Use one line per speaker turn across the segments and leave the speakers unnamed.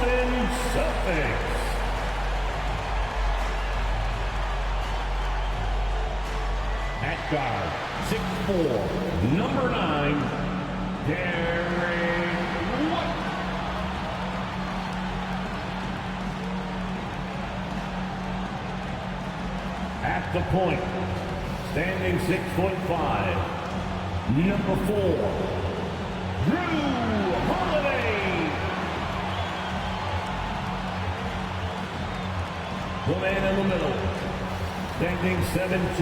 Boston Celtics. At guard, 6'4", number 9, Derek White. At the point, standing 6'5", number 4, Drew Holiday. The man in the middle, standing 7'2",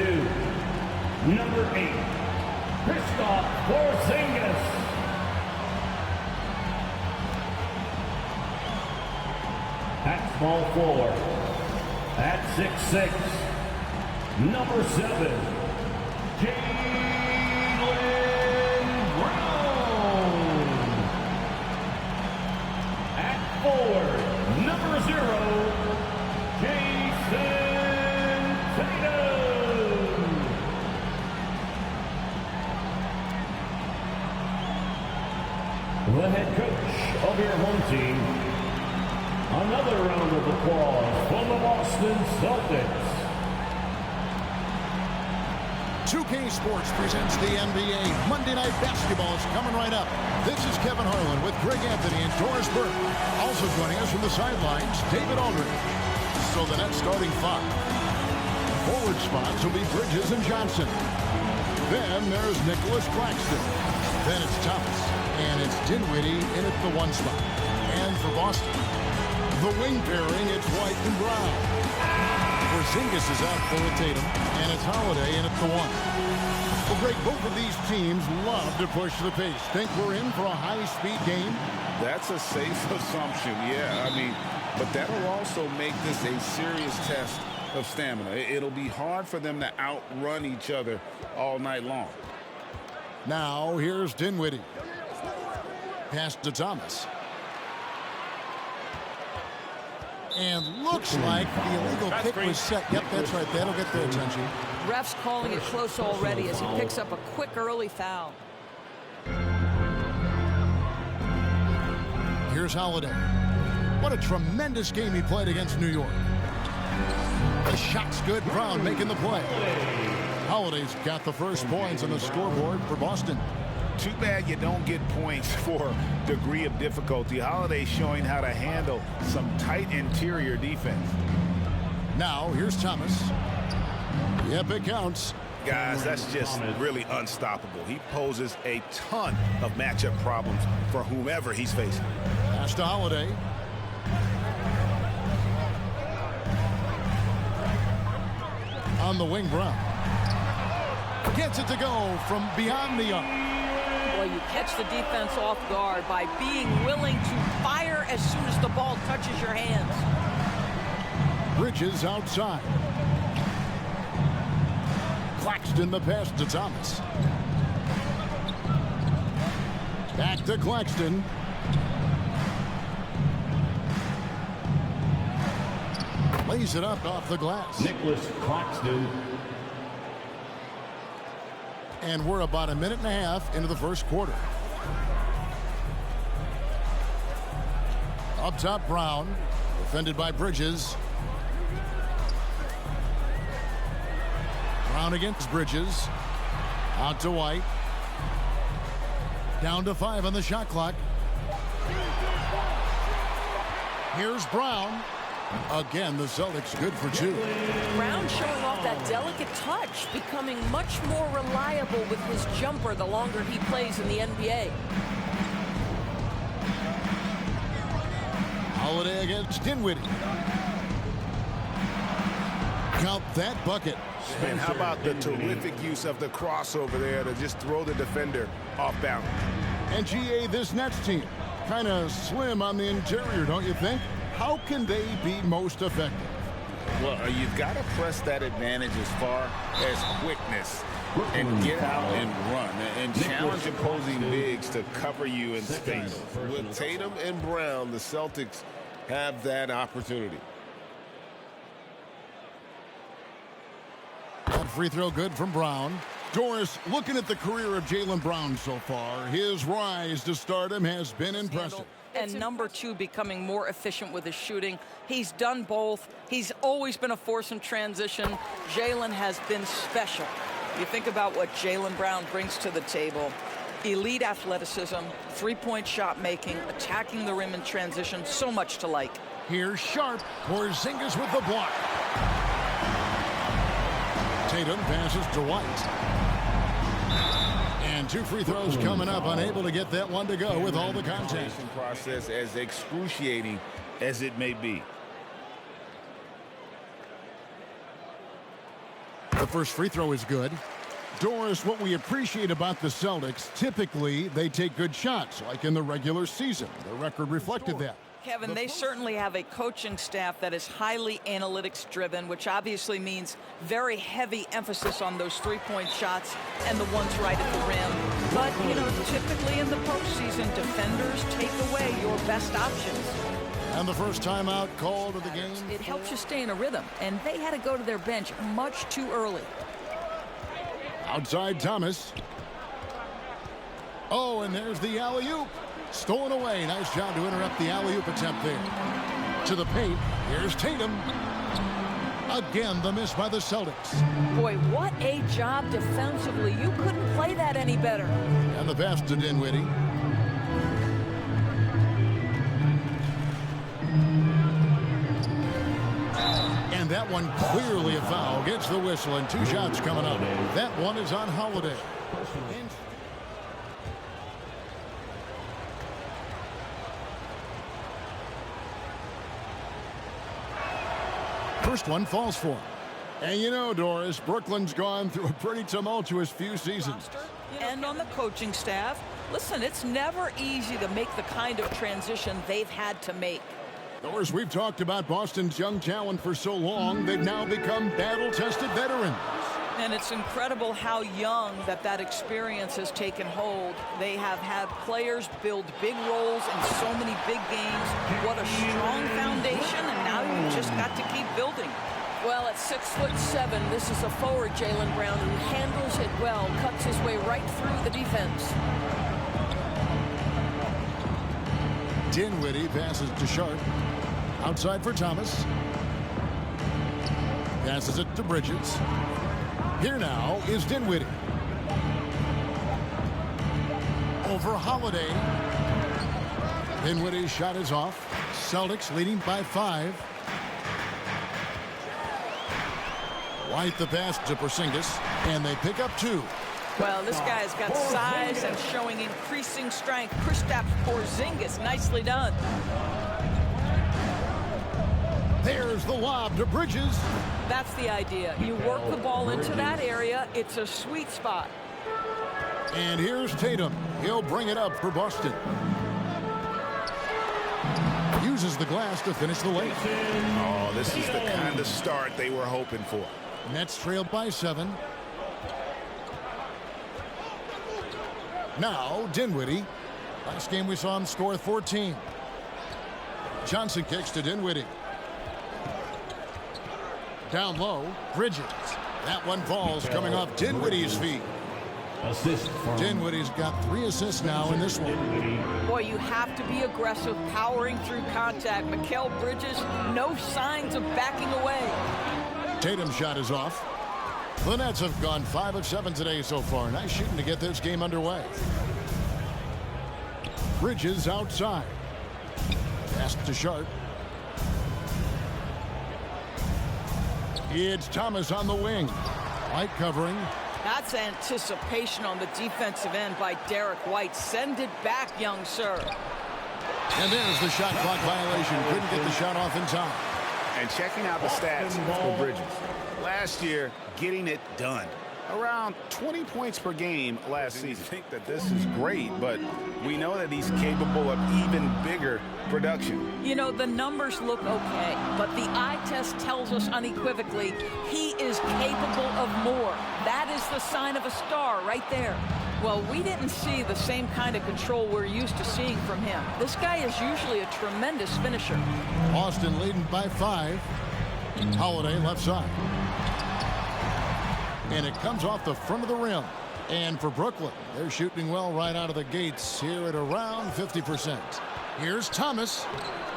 number 8, Kristaps Porzingis. At small forward, at 6'6", number 7, Jaylen Brown. At forward, number 0, Jason Tatum. The head coach of your home team. Another round of applause from the Boston Celtics.
2K Sports presents the NBA. Monday Night Basketball is coming right up. This is Kevin Harlan with Greg Anthony and Doris Burke. Also joining us from the sidelines, David Aldridge. So the net starting 5. Forward spots will be Bridges and Johnson. Then there's Nicholas Claxton. Then it's Thomas. And it's Dinwiddie in at the 1 spot. And for Boston, the wing pairing, it's White and Brown. Porzingis is out for Tatum, and it's Holiday in at the 1. Well, Greg, both of these teams love to push the pace. Think we're in for a high-speed game?
That's a safe assumption, yeah. I mean, but that'll also make this a serious test of stamina. It'll be hard for them to outrun each other all night long.
Now, here's Dinwiddie. Pass to Thomas. And looks like the illegal kick was set. Yep, that's right. That'll get their attention.
Ref's calling it close already as he picks up a quick early foul.
Here's Holiday. What a tremendous game he played against New York. The shot's good. Brown making the play. Holiday's got the first points on the scoreboard for Boston.
Too bad you don't get points for degree of difficulty. Holiday showing how to handle some tight interior defense.
Now, here's Thomas. Yep, it counts.
Guys, that's just really unstoppable. He poses a ton of matchup problems for whomever he's facing.
Pass to Holiday. On the wing, Brown. Gets it to go from beyond the arc.
Well, you catch the defense off guard by being willing to fire as soon as the ball touches your hands.
Bridges outside. Claxton the pass to Thomas. Back to Claxton. Lays it up off the glass.
Nicholas Claxton.
And we're about a minute and a half into the first quarter. Up top, Brown. Defended by Bridges. Brown against Bridges. Out to White. Down to 5 on the shot clock. Here's Brown. Again, the Celtics good for 2.
Brown showing off that delicate touch, becoming much more reliable with his jumper the longer he plays in the NBA.
Holiday against Dinwiddie. Count that bucket.
And how about the terrific use of the crossover there to just throw the defender off balance.
And GA, this Nets team, kind of slim on the interior, don't you think? How can they be most effective?
Well, you've got to press that advantage as far as quickness and get out and run and challenge opposing bigs to cover you in space. With Tatum and Brown, the Celtics have that opportunity.
That free throw good from Brown. Doris, looking at the career of Jaylen Brown so far, his rise to stardom has been impressive.
and number 2, becoming more efficient with his shooting. He's done both. He's always been a force in transition. Jaylen has been special. You think about what Jaylen Brown brings to the table. Elite athleticism, three-point shot making, attacking the rim in transition, so much to like.
Here's Sharp. Porzingis with the block. Tatum passes to White. And 2 free throws coming up, unable to get that one to go with all the contact.
Process as excruciating as it may be.
The first free throw is good. Doris, what we appreciate about the Celtics, typically they take good shots, like in the regular season. The record reflected that.
Kevin, they certainly have a coaching staff that is highly analytics driven, which obviously means very heavy emphasis on those three-point shots and the ones right at the rim. But, you know, typically in the postseason, defenders take away your best options.
And the first timeout called of the game.
It helps you stay in a rhythm, and they had to go to their bench much too early.
Outside Thomas. Oh, and there's the alley-oop. Stolen away. Nice job to interrupt the alley-oop attempt there. To the paint. Here's Tatum. Again, the miss by the Celtics.
Boy, what a job defensively. You couldn't play that any better.
And the pass to Dinwiddie. And that one clearly a foul. Gets the whistle and 2 shots coming up. That one is on Holiday. First one falls for him. And you know, Doris, Brooklyn's gone through a pretty tumultuous few seasons.
And on the coaching staff, listen, it's never easy to make the kind of transition they've had to make.
Doris, we've talked about Boston's young talent for so long, they've now become battle-tested veterans.
And it's incredible how young that experience has taken hold. They have had players build big roles in so many big games. What a strong foundation, and now you've just got to keep building.
Well, at 6'7", this is a forward, Jaylen Brown, who handles it well, cuts his way right through the defense.
Dinwiddie passes to Sharp. Outside for Thomas. Passes it to Bridges. Here now is Dinwiddie. Over Holiday. Dinwiddie's shot is off. Celtics leading by 5. White the pass to Porzingis, and they pick up 2.
Well, this guy's got size and showing increasing strength. Kristaps Porzingis, nicely done.
There's the lob to Bridges.
That's the idea. You work the ball into that area. It's a sweet spot.
And here's Tatum. He'll bring it up for Boston. Uses the glass to finish the lane.
Oh, this is the kind of start they were hoping for.
Nets trailed by 7. Now Dinwiddie. Last game we saw him score 14. Johnson kicks to Dinwiddie. Down low, Bridges. That one falls coming off Dinwiddie's feet.
Assist from
Dinwiddie's got 3 assists now in this one.
Boy, you have to be aggressive, powering through contact. Mikal Bridges, no signs of backing away.
Tatum's shot is off. The Nets have gone 5 of 7 today so far. Nice shooting to get this game underway. Bridges outside. Pass to Sharp. It's Thomas on the wing. White covering.
That's anticipation on the defensive end by Derek White. Send it back, young sir.
And there's the shot clock violation. Couldn't get the shot off in time.
And checking out the stats for Bridges. Last year, getting it done. Around 20 points per game last season. I think that this is great, but we know that he's capable of even bigger production.
You know, the numbers look okay, but the eye test tells us unequivocally he is capable of more. That is the sign of a star right there. Well, we didn't see the same kind of control we're used to seeing from him. This guy is usually a tremendous finisher.
Boston leading by 5. Holiday left side. And it comes off the front of the rim. And for Brooklyn, they're shooting well right out of the gates here at around 50%. Here's Thomas.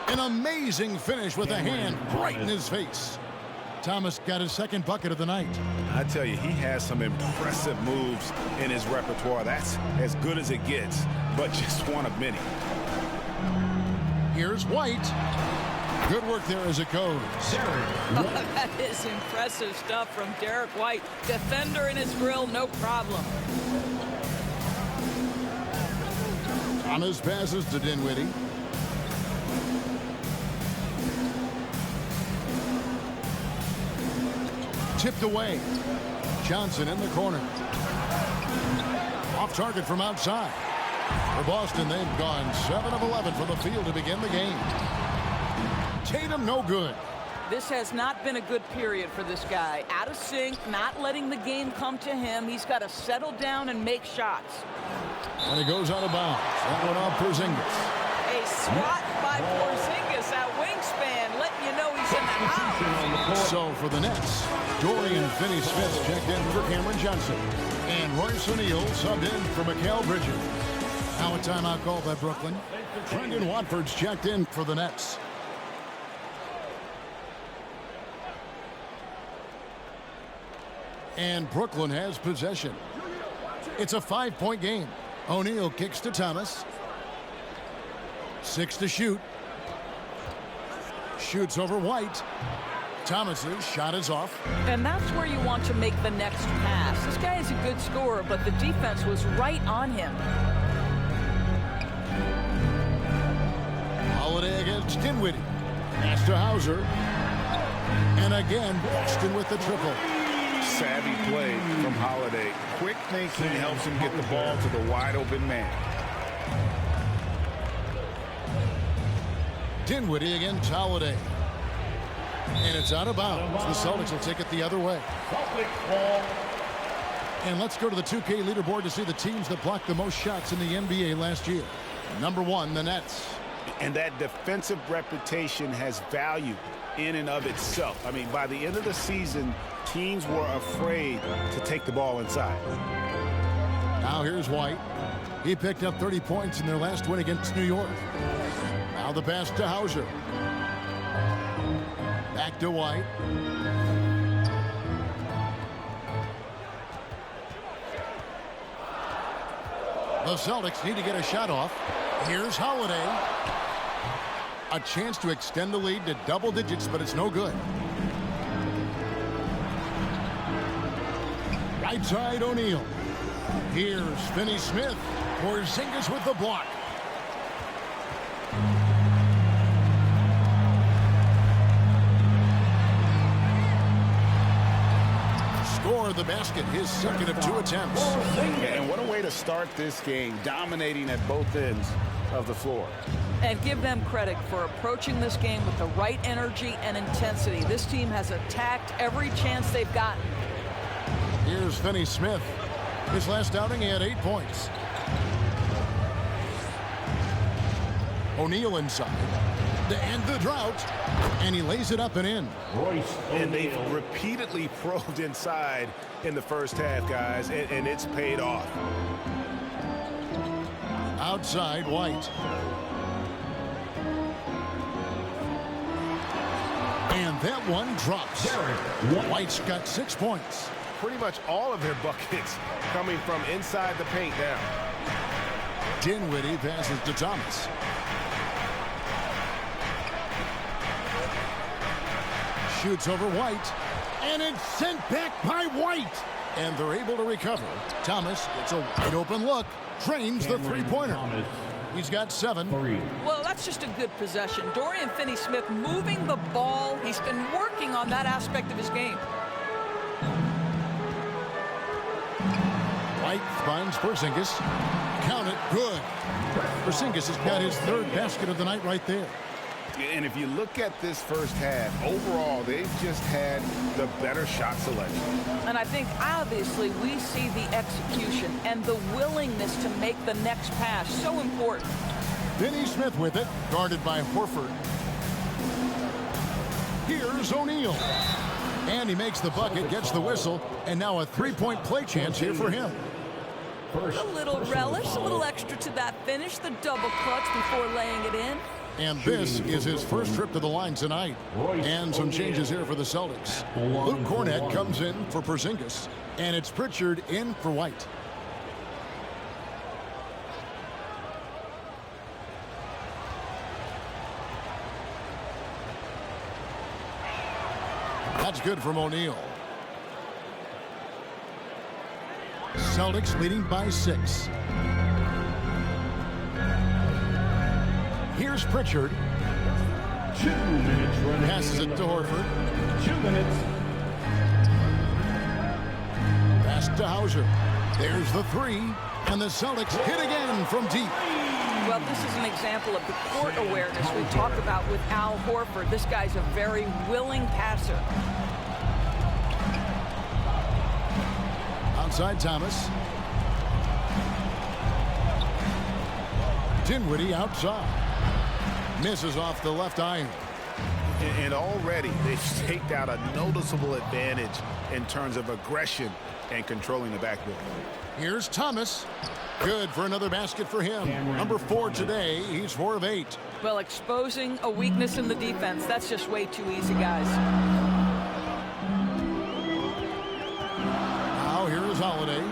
An amazing finish with a hand right in his face. Thomas got his second bucket of the night.
I tell you, he has some impressive moves in his repertoire. That's as good as it gets, but just one of many.
Here's White. Good work there as it goes.
That is impressive stuff from Derek White. Defender in his grill, no problem.
Thomas passes to Dinwiddie. Tipped away. Johnson in the corner. Off target from outside. For Boston, they've gone 7 of 11 from the field to begin the game. Tatum, no good.
This has not been a good period for this guy. Out of sync, not letting the game come to him. He's got to settle down and make shots.
And it goes out of bounds. That one off Porzingis.
A swat by Porzingis at wingspan, letting you know he's in the house.
So for the Nets, Dorian Finney-Smith checked in for Cameron Johnson. And Royce O'Neal subbed in for Mikal Bridges. Now a timeout call by Brooklyn. Brendan Watford's checked in for the Nets. And Brooklyn has possession. It's a 5-point game. O'Neal kicks to Thomas. 6 to shoot. Shoots over White. Thomas's shot is off.
And that's where you want to make the next pass. This guy is a good scorer, but the defense was right on him.
Holiday against Dinwiddie. Pass to Hauser. And again, Boston with the triple.
Savvy play from Holiday. Quick thinking helps him get the ball to the wide open man.
Dinwiddie against Holiday. And it's out of bounds. The Celtics will take it the other way. And let's go to the 2K leaderboard to see the teams that blocked the most shots in the NBA last year. Number 1, the Nets.
And that defensive reputation has value in and of itself. I mean, by the end of the season, teams were afraid to take the ball inside.
Now here's White. He picked up 30 points in their last win against New York. Now the pass to Hauser. Back to White. The Celtics need to get a shot off. Here's Holiday. A chance to extend the lead to double digits, but it's no good. Right side, O'Neal. Here's Finney-Smith. Porzingis with the block. Score the basket, his second of 2 attempts.
And what a way to start this game, dominating at both ends of the floor.
And give them credit for approaching this game with the right energy and intensity. This team has attacked every chance they've gotten.
Here's Finney-Smith. His last outing, he had 8 points. O'Neal inside to end the drought, and he lays it up and in.
And they've repeatedly probed inside in the first half, guys, and it's paid off.
Outside, White. And that one drops. White's got 6 points.
Pretty much all of their buckets coming from inside the paint now.
Dinwiddie passes to Thomas. Shoots over White. And it's sent back by White. And they're able to recover. Thomas gets a wide open look. Drains the three-pointer. He's got 7.
Well, that's just a good possession. Dorian Finney-Smith moving the ball. He's been working on that aspect of his game.
White finds Porzingis. Count it. Good. Porzingis has got his 3rd basket of the night right there.
And if you look at this first half, overall, they've just had the better shot selection.
And I think, obviously, we see the execution and the willingness to make the next pass so important.
Finney-Smith with it, guarded by Horford. Here's O'Neal. And he makes the bucket, gets the whistle, and now a 3-point play chance here for him.
first.
A little relish, a little extra to that finish, the double clutch before laying it in.
And this is his first trip to the line tonight. And some changes here for the Celtics. Luke Cornett comes in for Porzingis, and it's Pritchard in for White. That's good from O'Neal. Celtics leading by 6. Here's Pritchard.
2 minutes running.
Passes it to Horford.
2 minutes.
Pass to Hauser. There's the 3. And the Celtics hit again from deep.
Well, this is an example of the court awareness we talk about with Al Horford. This guy's a very willing passer.
Outside Thomas. Dinwiddie outside. Misses off the left iron.
And already they've staked out a noticeable advantage in terms of aggression and controlling the backboard.
Here's Thomas. Good for another basket for him. Number 4 today. He's 4 of 8.
Well, exposing a weakness in the defense, that's just way too easy, guys.
Now here is Holiday.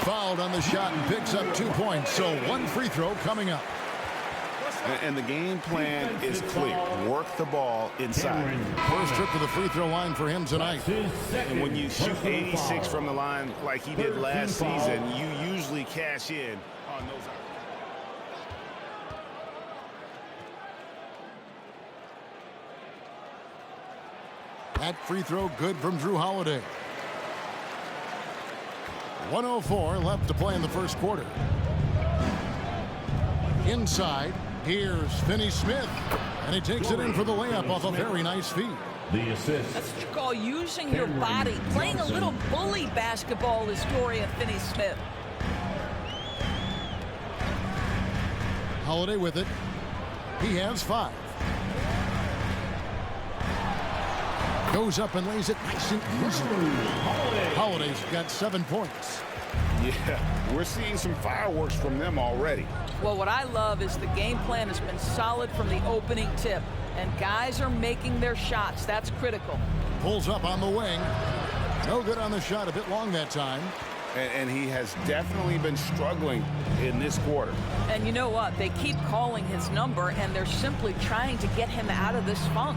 Fouled on the shot and picks up 2 points. So 1 free throw coming up.
And the game plan is clear. Work the ball inside.
First trip to the free throw line for him tonight.
And when you shoot 86 from the line like he did last season, you usually cash in on those.
That free throw good from Drew Holiday. 1:04 left to play in the first quarter. Inside, here's Finney Smith. And he takes it in for the layup off a very nice feed.
The assist.
That's what you call using your body. Playing a little bully basketball is Dorian Finney-Smith.
Holiday with it. He has 5. Goes up and lays it nice and easy. Holiday's got 7 points.
Yeah, we're seeing some fireworks from them already.
Well, what I love is the game plan has been solid from the opening tip. And guys are making their shots. That's critical.
Pulls up on the wing. No good on the shot. A bit long that time.
And he has definitely been struggling in this quarter.
And you know what? They keep calling his number, and they're simply trying to get him out of this funk.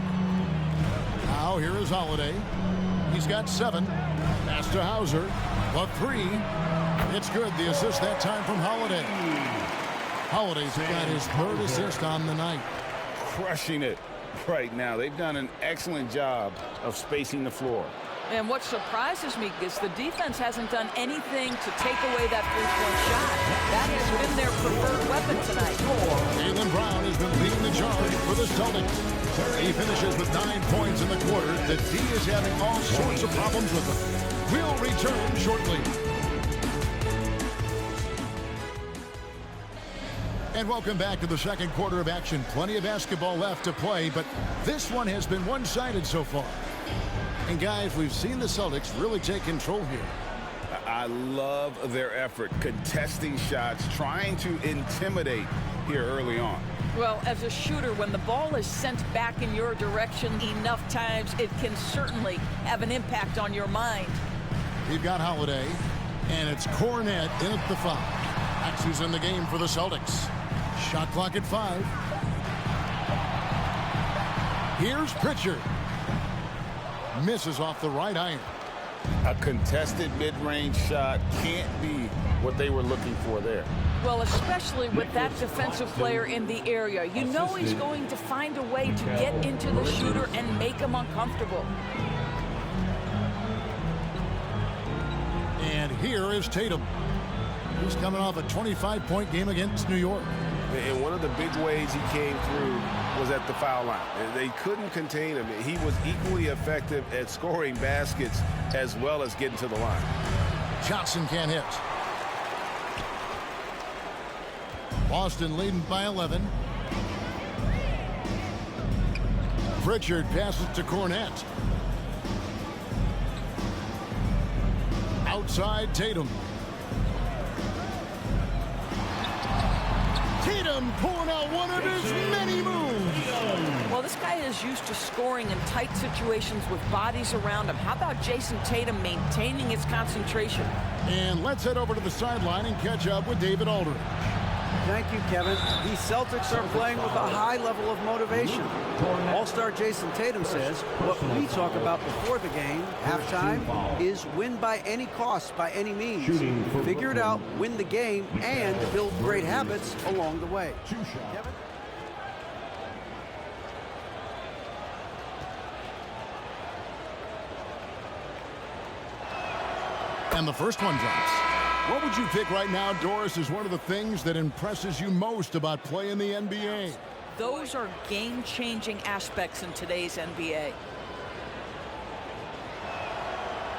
Now here is Holiday. He's got 7. Pass to Hauser. The 3. It's good. The assist that time from Holiday. Holiday's got his 3rd assist on the night.
Crushing it right now. They've done an excellent job of spacing the floor.
And what surprises me is the defense hasn't done anything to take away that three-point shot. That has been their preferred weapon tonight.
Jaylen Brown has been leading the charge for the Celtics. He finishes with 9 points in the quarter. The D is having all sorts of problems with him. We'll return shortly. And welcome back to the second quarter of action. Plenty of basketball left to play, but this one has been one-sided so far. And guys, we've seen the Celtics really take control here.
I love their effort, contesting shots, trying to intimidate here early on.
Well, as a shooter, when the ball is sent back in your direction enough times, it can certainly have an impact on your mind.
We've got Holiday, and it's Cornett in at the foul. That's who's in the game for the Celtics. Shot clock at 5. Here's Pritchard. Misses off the right iron.
A contested mid-range shot can't be what they were looking for there.
Well, especially with that defensive player in the area. You know he's going to find a way to get into the shooter and make him uncomfortable.
And here is Tatum. He's coming off a 25-point game against New York.
And one of the big ways he came through was at the foul line. They couldn't contain him. He was equally effective at scoring baskets as well as getting to the line.
Johnson can't hit. Boston leading by 11. Pritchard passes to Cornett. Outside Tatum. Tatum pulling out one of his many moves.
Well, this guy is used to scoring in tight situations with bodies around him. How about Jason Tatum maintaining his concentration?
And let's head over to the sideline and catch up with David Aldridge.
Thank you, Kevin. The Celtics are playing with a high level of motivation. All-star Jason Tatum says what we talk about before the game, halftime, is win by any cost, by any means. Figure it out, win the game, and build great habits along the way. Kevin?
And the first one drops. What would you pick right now, Doris, is one of the things that impresses you most about playing the NBA?
Those are game-changing aspects in today's NBA.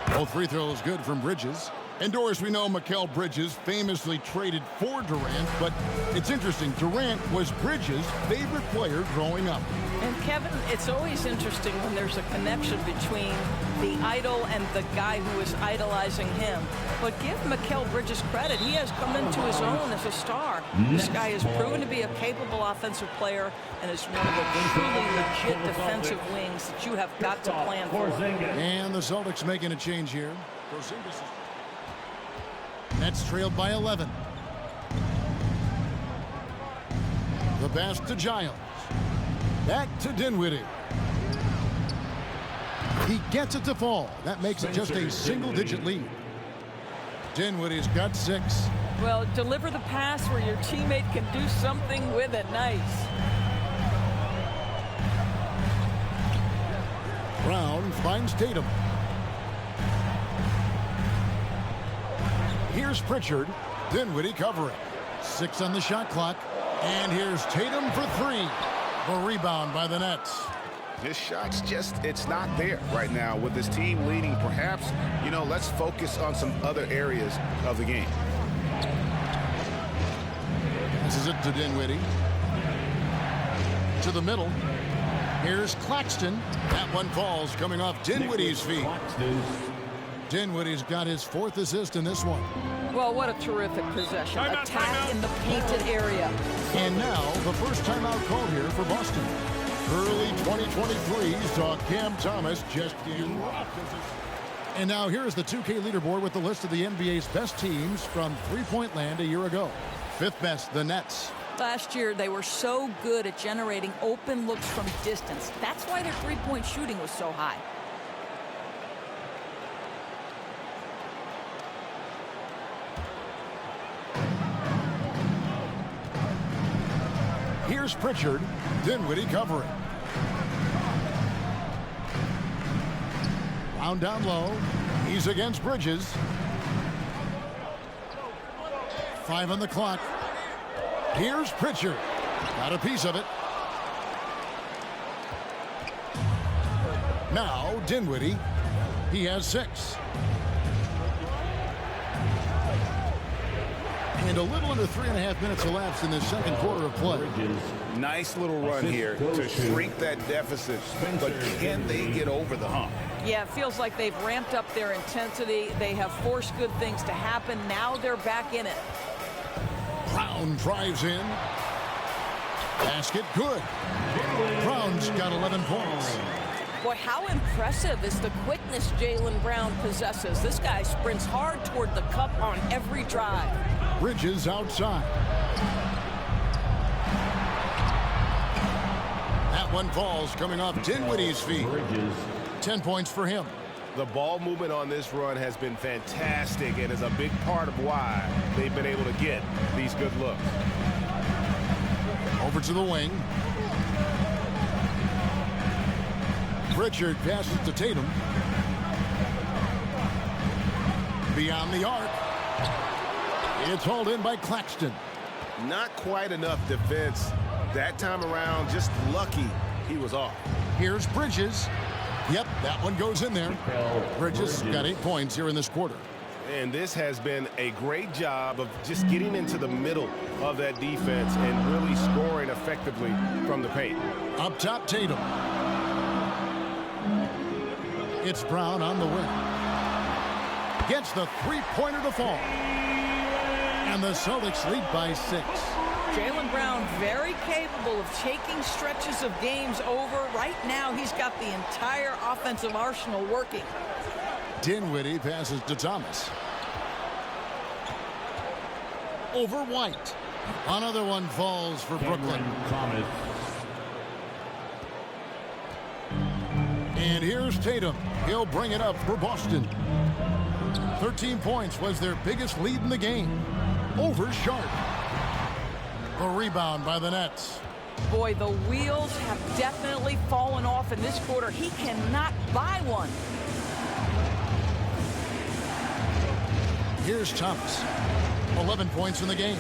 Both free throws good from Bridges. And Doris, we know Mikal Bridges famously traded for Durant, but it's interesting, Durant was Bridges' favorite player growing up.
And Kevin, it's always interesting when there's a connection between the idol and the guy who is idolizing him. But give Mikal Bridges credit. He has come into his own as a star. This guy has proven to be a capable offensive player and is one of the truly legit defensive wings that you have got to plan for.
And the Celtics making a change here. Nets trailed by 11. The pass to Giles. Back to Dinwiddie. He gets it to fall. That makes it just a single-digit lead. Dinwiddie's got 6.
Well, deliver the pass where your teammate can do something with it. Nice.
Brown finds Tatum. Here's Pritchard. Dinwiddie covering. 6 on the shot clock. And here's Tatum for 3. A rebound by the Nets.
His shot's just, it's not there right now with his team leading. Perhaps, you know, let's focus on some other areas of the game.
This is it to Dinwiddie. To the middle. Here's Claxton. That one falls coming off Dinwiddie's feet. Dinwiddie's got his 4th assist in this one.
Well, what a terrific possession. Attack in the painted area.
And now, the first timeout called here for Boston. Early 2023 saw Cam Thomas just in. And now here's the 2K leaderboard with the list of the NBA's best teams from three-point land a year ago. 5th best, the Nets.
Last year, they were so good at generating open looks from distance. That's why their three-point shooting was so high.
Here's Pritchard. Dinwiddie covering. Round down low. He's against Bridges. 5 on the clock. Here's Pritchard. Got a piece of it. Now Dinwiddie. He has 6. And a little under 3.5 minutes elapsed in the second quarter of play.
Nice little run here to shrink that deficit, but can they get over the hump?
Yeah, it feels like they've ramped up their intensity. They have forced good things to happen. Now they're back in it.
Brown drives in. Basket good. Brown's got 11 points.
Boy, how impressive is the quickness Jaylen Brown possesses. This guy sprints hard toward the cup on every drive.
Bridges outside. That one falls coming off Dinwiddie's feet. 10 points for him.
The ball movement on this run has been fantastic and is a big part of why they've been able to get these good looks.
Over to the wing. Pritchard passes to Tatum. Beyond the arc. It's hauled in by Claxton.
Not quite enough defense that time around. Just lucky he was off.
Here's Bridges. Yep, that one goes in there. Bridges got 8 points here in this quarter.
And this has been a great job of just getting into the middle of that defense and really scoring effectively from the paint.
Up top, Tatum. It's Brown on the wing. gets the three-pointer to fall. And the Celtics lead by 6.
Jaylen Brown very capable of taking stretches of games over. Right now, he's got the entire offensive arsenal working.
Dinwiddie passes to Thomas. Over White. Another one falls for Brooklyn.
Thomas.
And here's Tatum. He'll bring it up for Boston. 13 points was their biggest lead in the game. Over Sharp. The rebound by the Nets.
Boy, the wheels have definitely fallen off in this quarter. He cannot buy one.
Here's Thomas. 11 points in the game.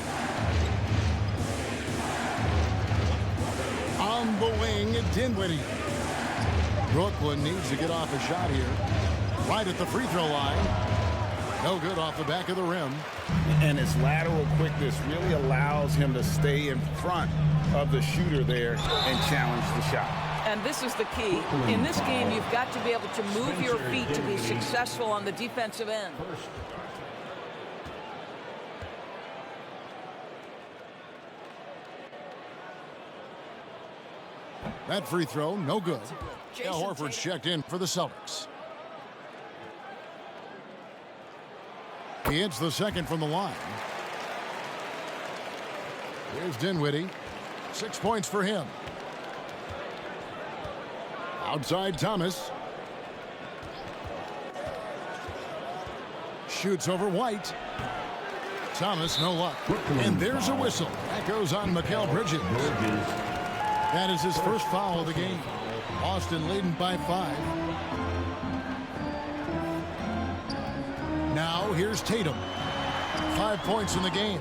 On the wing, Dinwiddie. Brooklyn needs to get off a shot here. Right at the free throw line. No good off the back of the rim.
And his lateral quickness really allows him to stay in front of the shooter there and challenge the shot.
And this is the key. In this game, you've got to be able to move your feet to be successful on the defensive end.
That free throw, no good. Al Horford's checked in for the Celtics. He hits the second from the line. Here's Dinwiddie. 6 points for him. Outside Thomas. Shoots over White. Thomas, no luck. And there's a whistle. That goes on Mikal Bridges. That is his first foul of the game. Boston leading by 5. Now here's Tatum. 5 points in the game.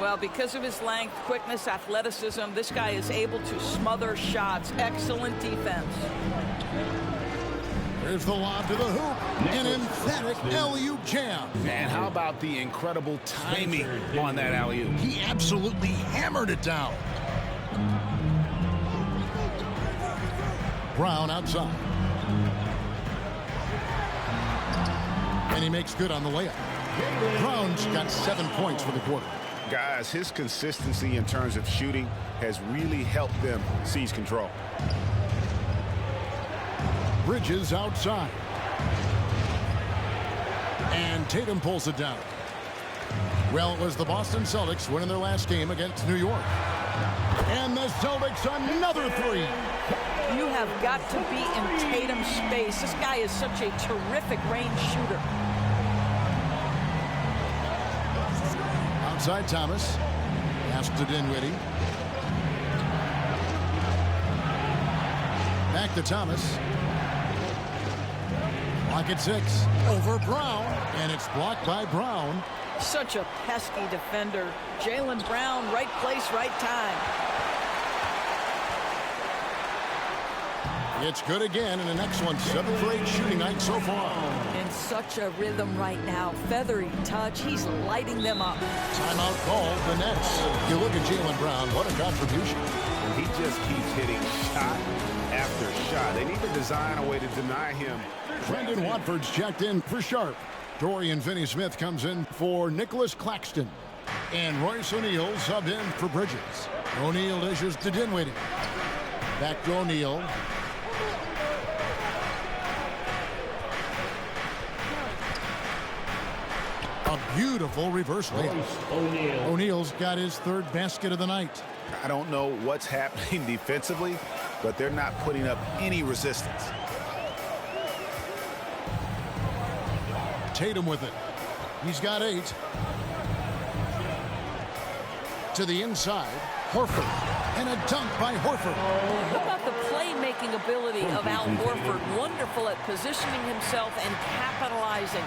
Well, because of his length, quickness, athleticism, this guy is able to smother shots. Excellent defense.
There's the lob to the hoop. An emphatic alley-oop jam.
And how about the incredible timing on that alley-oop?
He absolutely hammered it down. Brown outside. And he makes good on the layup. Brown's got 7 points for the quarter.
Guys, his consistency in terms of shooting has really helped them seize control.
Bridges outside. And Tatum pulls it down. Well, it was the Boston Celtics winning their last game against New York. And the Celtics another 3.
You have got to be in Tatum's space. This guy is such a terrific range shooter.
Outside Thomas. Pass to Dinwiddie. Back to Thomas. Block at 6. Over Brown. And it's blocked by Brown.
Such a pesky defender. Jaylen Brown, right place, right time.
It's good again, and the next one, 7 for 8 shooting night so far.
In such a rhythm right now. Feathery touch. He's lighting them up.
Timeout called the Nets. You look at Jaylen Brown, what a contribution.
And he just keeps hitting shot after shot. They need to design a way to deny him.
Brendan Watford's checked in for Sharp. Dorian Finney-Smith comes in for Nicholas Claxton. And Royce O'Neal subbed in for Bridges. O'Neal dishes to Dinwiddie. Back to O'Neal. A beautiful reverse layup. O'Neal's got his 3rd basket of the night.
I don't know what's happening defensively, but they're not putting up any resistance.
Tatum with it. He's got 8. To the inside. Horford. And a dunk by Horford.
How about the playmaking ability of Al Horford? Wonderful at positioning himself and capitalizing.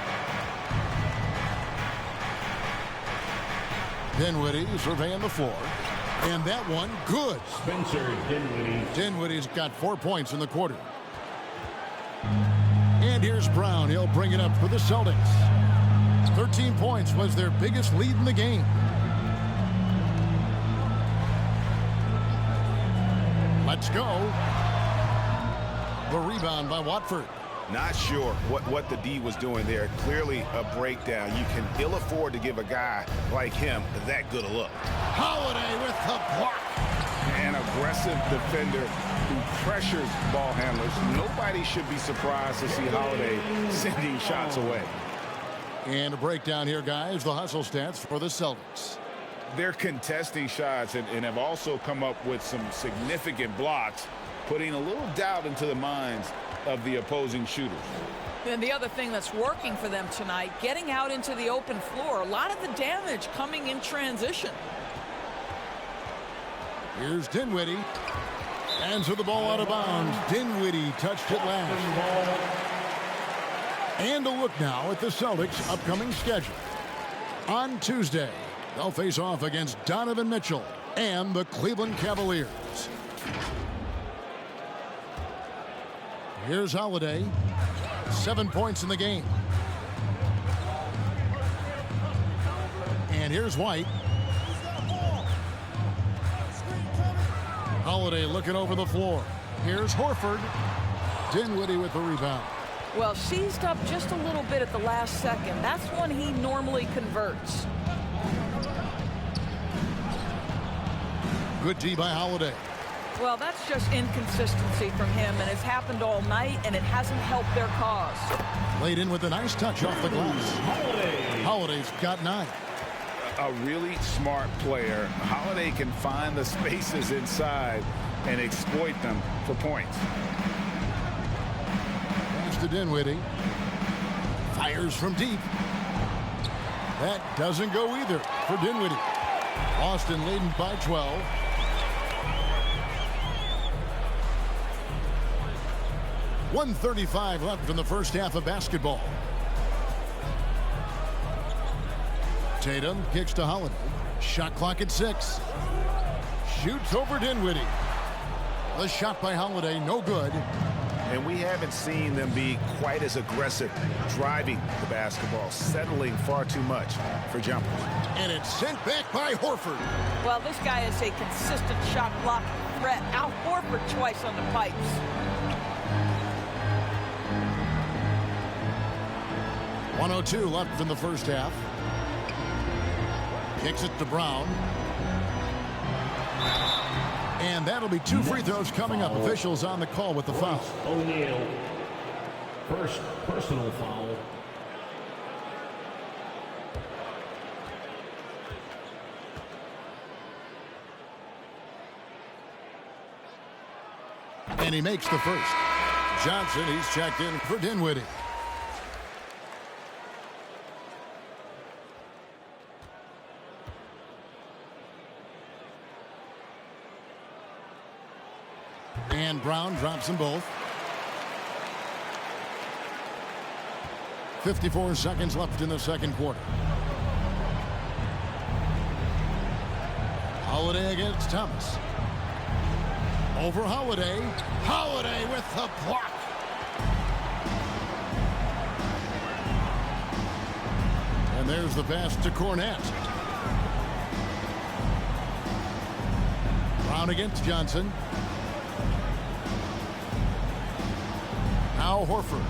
Dinwiddie surveying the floor. And that one, good.
Spencer Dinwiddie.
Dinwiddie's got 4 points in the quarter. And here's Brown. He'll bring it up for the Celtics. 13 points was their biggest lead in the game. Let's go. The rebound by Watford.
Not sure what the D was doing there. Clearly a breakdown. You can ill afford to give a guy like him that good a look.
Holiday with the block.
An aggressive defender who pressures ball handlers. Nobody should be surprised to see Holiday sending shots away.
And a breakdown here, guys. The hustle stats for the Celtics.
They're contesting shots and have also come up with some significant blocks, putting a little doubt into the minds of the opposing shooters.
And the other thing that's working for them tonight, getting out into the open floor. A lot of the damage coming in transition.
Here's Dinwiddie. And so the ball out of bounds. Dinwiddie touched it last. And a look now at the Celtics' upcoming schedule. On Tuesday, they'll face off against Donovan Mitchell and the Cleveland Cavaliers. Here's Holiday. 7 points in the game. And here's White. Holiday looking over the floor. Here's Horford. Dinwiddie with the rebound.
Well, seized up just a little bit at the last second. That's when he normally converts.
Good D by Holiday.
Well, that's just inconsistency from him, and it's happened all night, and it hasn't helped their cause.
Laid in with a nice touch off the glass. Holiday's got 9.
A really smart player. Holiday can find the spaces inside and exploit them for points.
Pass to Dinwiddie. Fires from deep. That doesn't go either for Dinwiddie. Boston leading by 12. .135 left in the first half of basketball. Tatum kicks to Holiday. Shot clock at 6. Shoots over Dinwiddie. The shot by Holiday, no good.
And we haven't seen them be quite as aggressive driving the basketball, settling far too much for jumpers.
And it's sent back by Horford.
Well, this guy is a consistent shot block threat. Out Horford twice on the pipes.
.102 left in the first half. Kicks it to Brown. And that'll be 2 free throws coming up. Officials on the call with the foul.
O'Neal. First personal foul.
And he makes the first. Johnson, he's checked in for Dinwiddie. And Brown drops them both. 54 seconds left in the second quarter. Holiday against Thomas. Over Holiday. Holiday with the block. And there's the pass to Cornette. Brown against Johnson. Now Horford.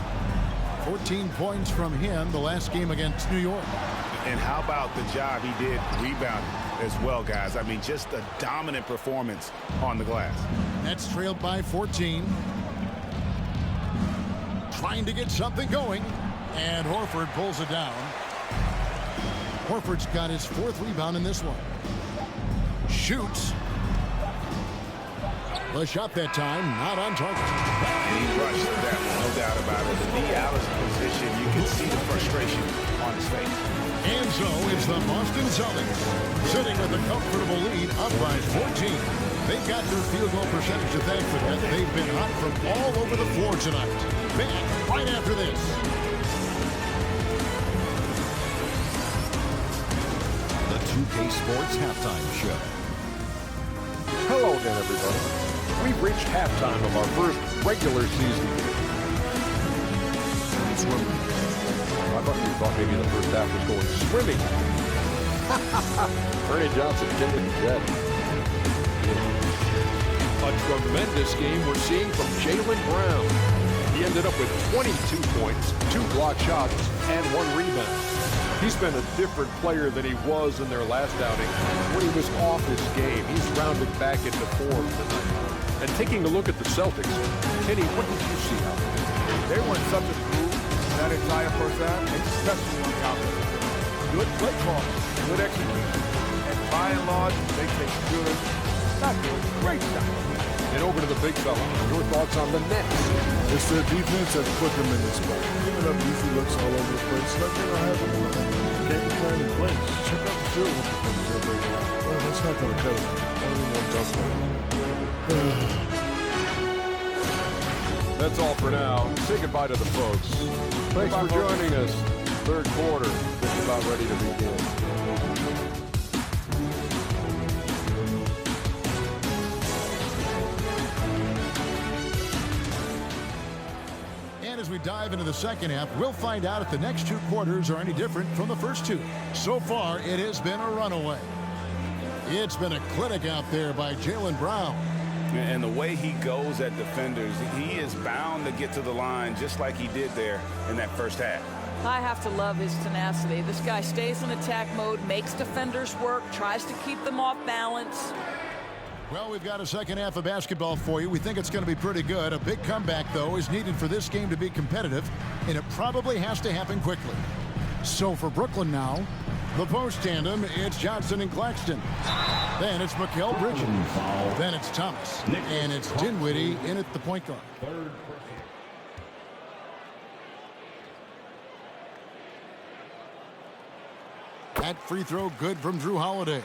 14 points from him the last game against New York.
And how about the job he did rebounding as well, guys? I mean, just a dominant performance on the glass.
Nets trailed by 14. Trying to get something going. And Horford pulls it down. Horford's got his 4th rebound in this one. Shoots. The shot that time, not on target.
He rushed that one, no doubt about it. The D out of position, you can see the frustration on his face.
And so it's the Boston Celtics sitting with a comfortable lead up by 14. They've got their field goal percentage to thank for that. They've been hot from all over the floor tonight. Back right after this.
The 2K Sports Halftime Show. Hello again, everybody. We've reached halftime of our first regular season game. Swimming. I thought you thought maybe the first half was going swimming. Ernie Johnson killing the jet. A tremendous game we're seeing from Jaylen Brown. He ended up with 22 points, 2 block shots, and 1 rebound. He's been a different player than he was in their last outing when he was off his game. He's rounded back into form tonight. And taking a look at the Celtics, Kenny, what did you see out there?
They were in such a groove that entire first half, especially on the offense. Good play call, good execution, and by and large, they take good, not good, great shots.
And over to the big fella. Your thoughts on the Nets?
It's their defense that put them in this spot. Giving up easy looks all over the place. Nothing will happen. Game plan in place. Check out the field with the things they're breaking out. Well, that's not going to cut it. Only one dump.
That's all for now. Say goodbye to the folks. Thanks for joining us. Third quarter just about ready to begin.
And as we dive into the second half, we'll find out if the next 2 quarters are any different from the first 2. So far, it has been a runaway. It's been a clinic out there by Jaylen Brown.
And the way he goes at defenders, he is bound to get to the line just like he did there in that first half.
I have to love his tenacity. This guy stays in attack mode, makes defenders work, tries to keep them off balance.
Well, we've got a second half of basketball for you. We think it's going to be pretty good. A big comeback, though, is needed for this game to be competitive, and it probably has to happen quickly. So for Brooklyn now, the post tandem, it's Johnson and Claxton. Then it's Mikal Bridges. Then it's Thomas. And it's Dinwiddie in at the point guard. That free throw good from Drew Holiday.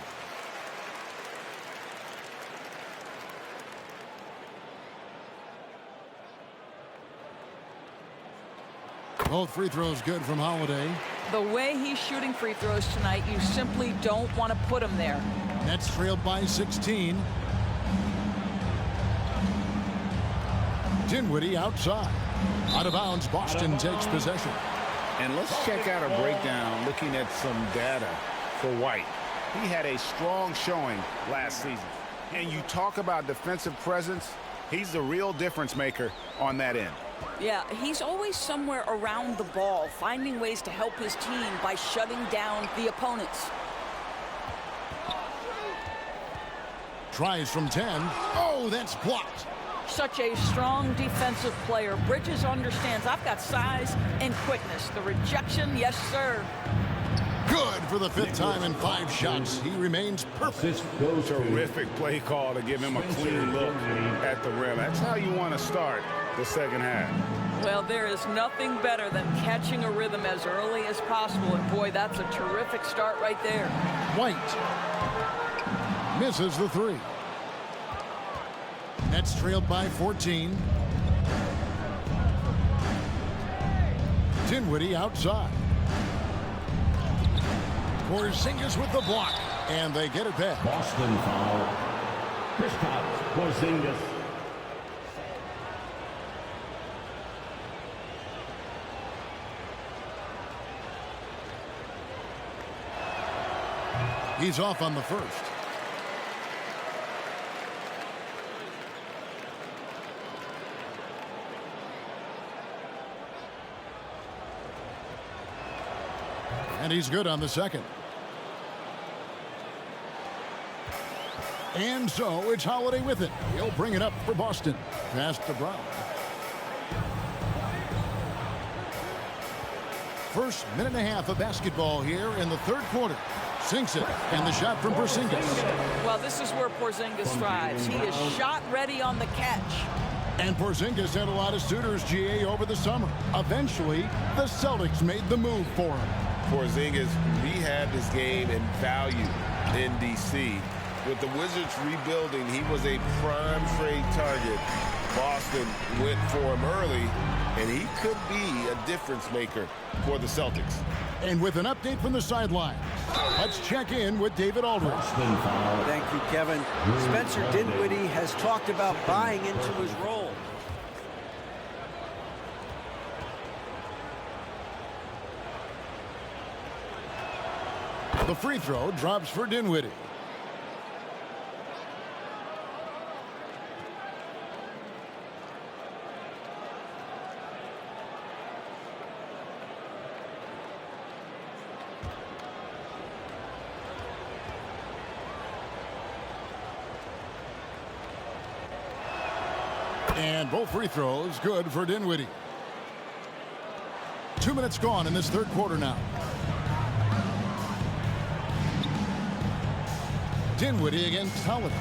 Both free throws good from Holiday.
The way he's shooting free throws tonight, you simply don't want to put him there.
Nets trailed by 16. Dinwiddie outside. Out of bounds, Boston takes possession.
And let's check out a breakdown looking at some data for White. He had a strong showing last season. And you talk about defensive presence, he's the real difference maker on that end.
Yeah, he's always somewhere around the ball, finding ways to help his team by shutting down the opponents.
Tries from 10. Oh, that's blocked.
Such a strong defensive player. Bridges understands I've got size and quickness. The rejection, yes, sir.
Good for the 5th time in 5 shots. He remains perfect.
Terrific play call to give him a clean look at the rim. That's how you want to start the second half.
Well, there is nothing better than catching a rhythm as early as possible. And boy, that's a terrific start right there.
White misses the 3. Nets trailed by 14. Dinwiddie outside. Porzingis with the block, and they get it back.
Boston foul. Kristaps Porzingis.
He's off on the first. And he's good on the second. And so it's Holiday with it. He'll bring it up for Boston. Pass to Brown. First minute and a half of basketball here in the third quarter. Sinks it, and the shot from Porzingis.
Well, this is where Porzingis thrives. He is shot ready on the catch.
And Porzingis had a lot of suitors, GA, over the summer. Eventually, the Celtics made the move for him.
Porzingis rehabbed his game and value in D.C. With the Wizards rebuilding, he was a prime trade target. Boston went for him early, and he could be a difference maker for the Celtics.
And with an update from the sideline, let's check in with David Aldridge.
Thank you, Kevin. Spencer Dinwiddie has talked about buying into his role.
The free throw drops for Dinwiddie. And both free throws good for Dinwiddie. 2 minutes gone in this third quarter now. Dinwiddie against Holiday.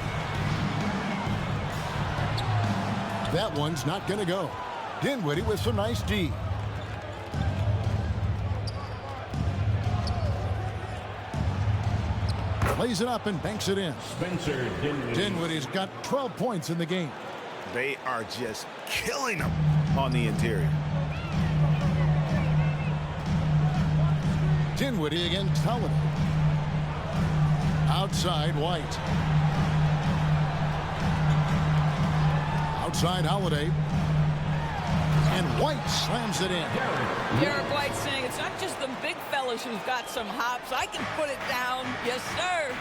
That one's not going to go. Dinwiddie with some nice D. Plays it up and banks it in.
Spencer Dinwiddie.
Dinwiddie's got 12 points in the game.
They are just killing them on the interior.
Dinwiddie against Holiday. Outside White. Outside Holiday. And White slams it in.
Derek White saying it's not just the big fellas who've got some hops. I can put it down. Yes, sir.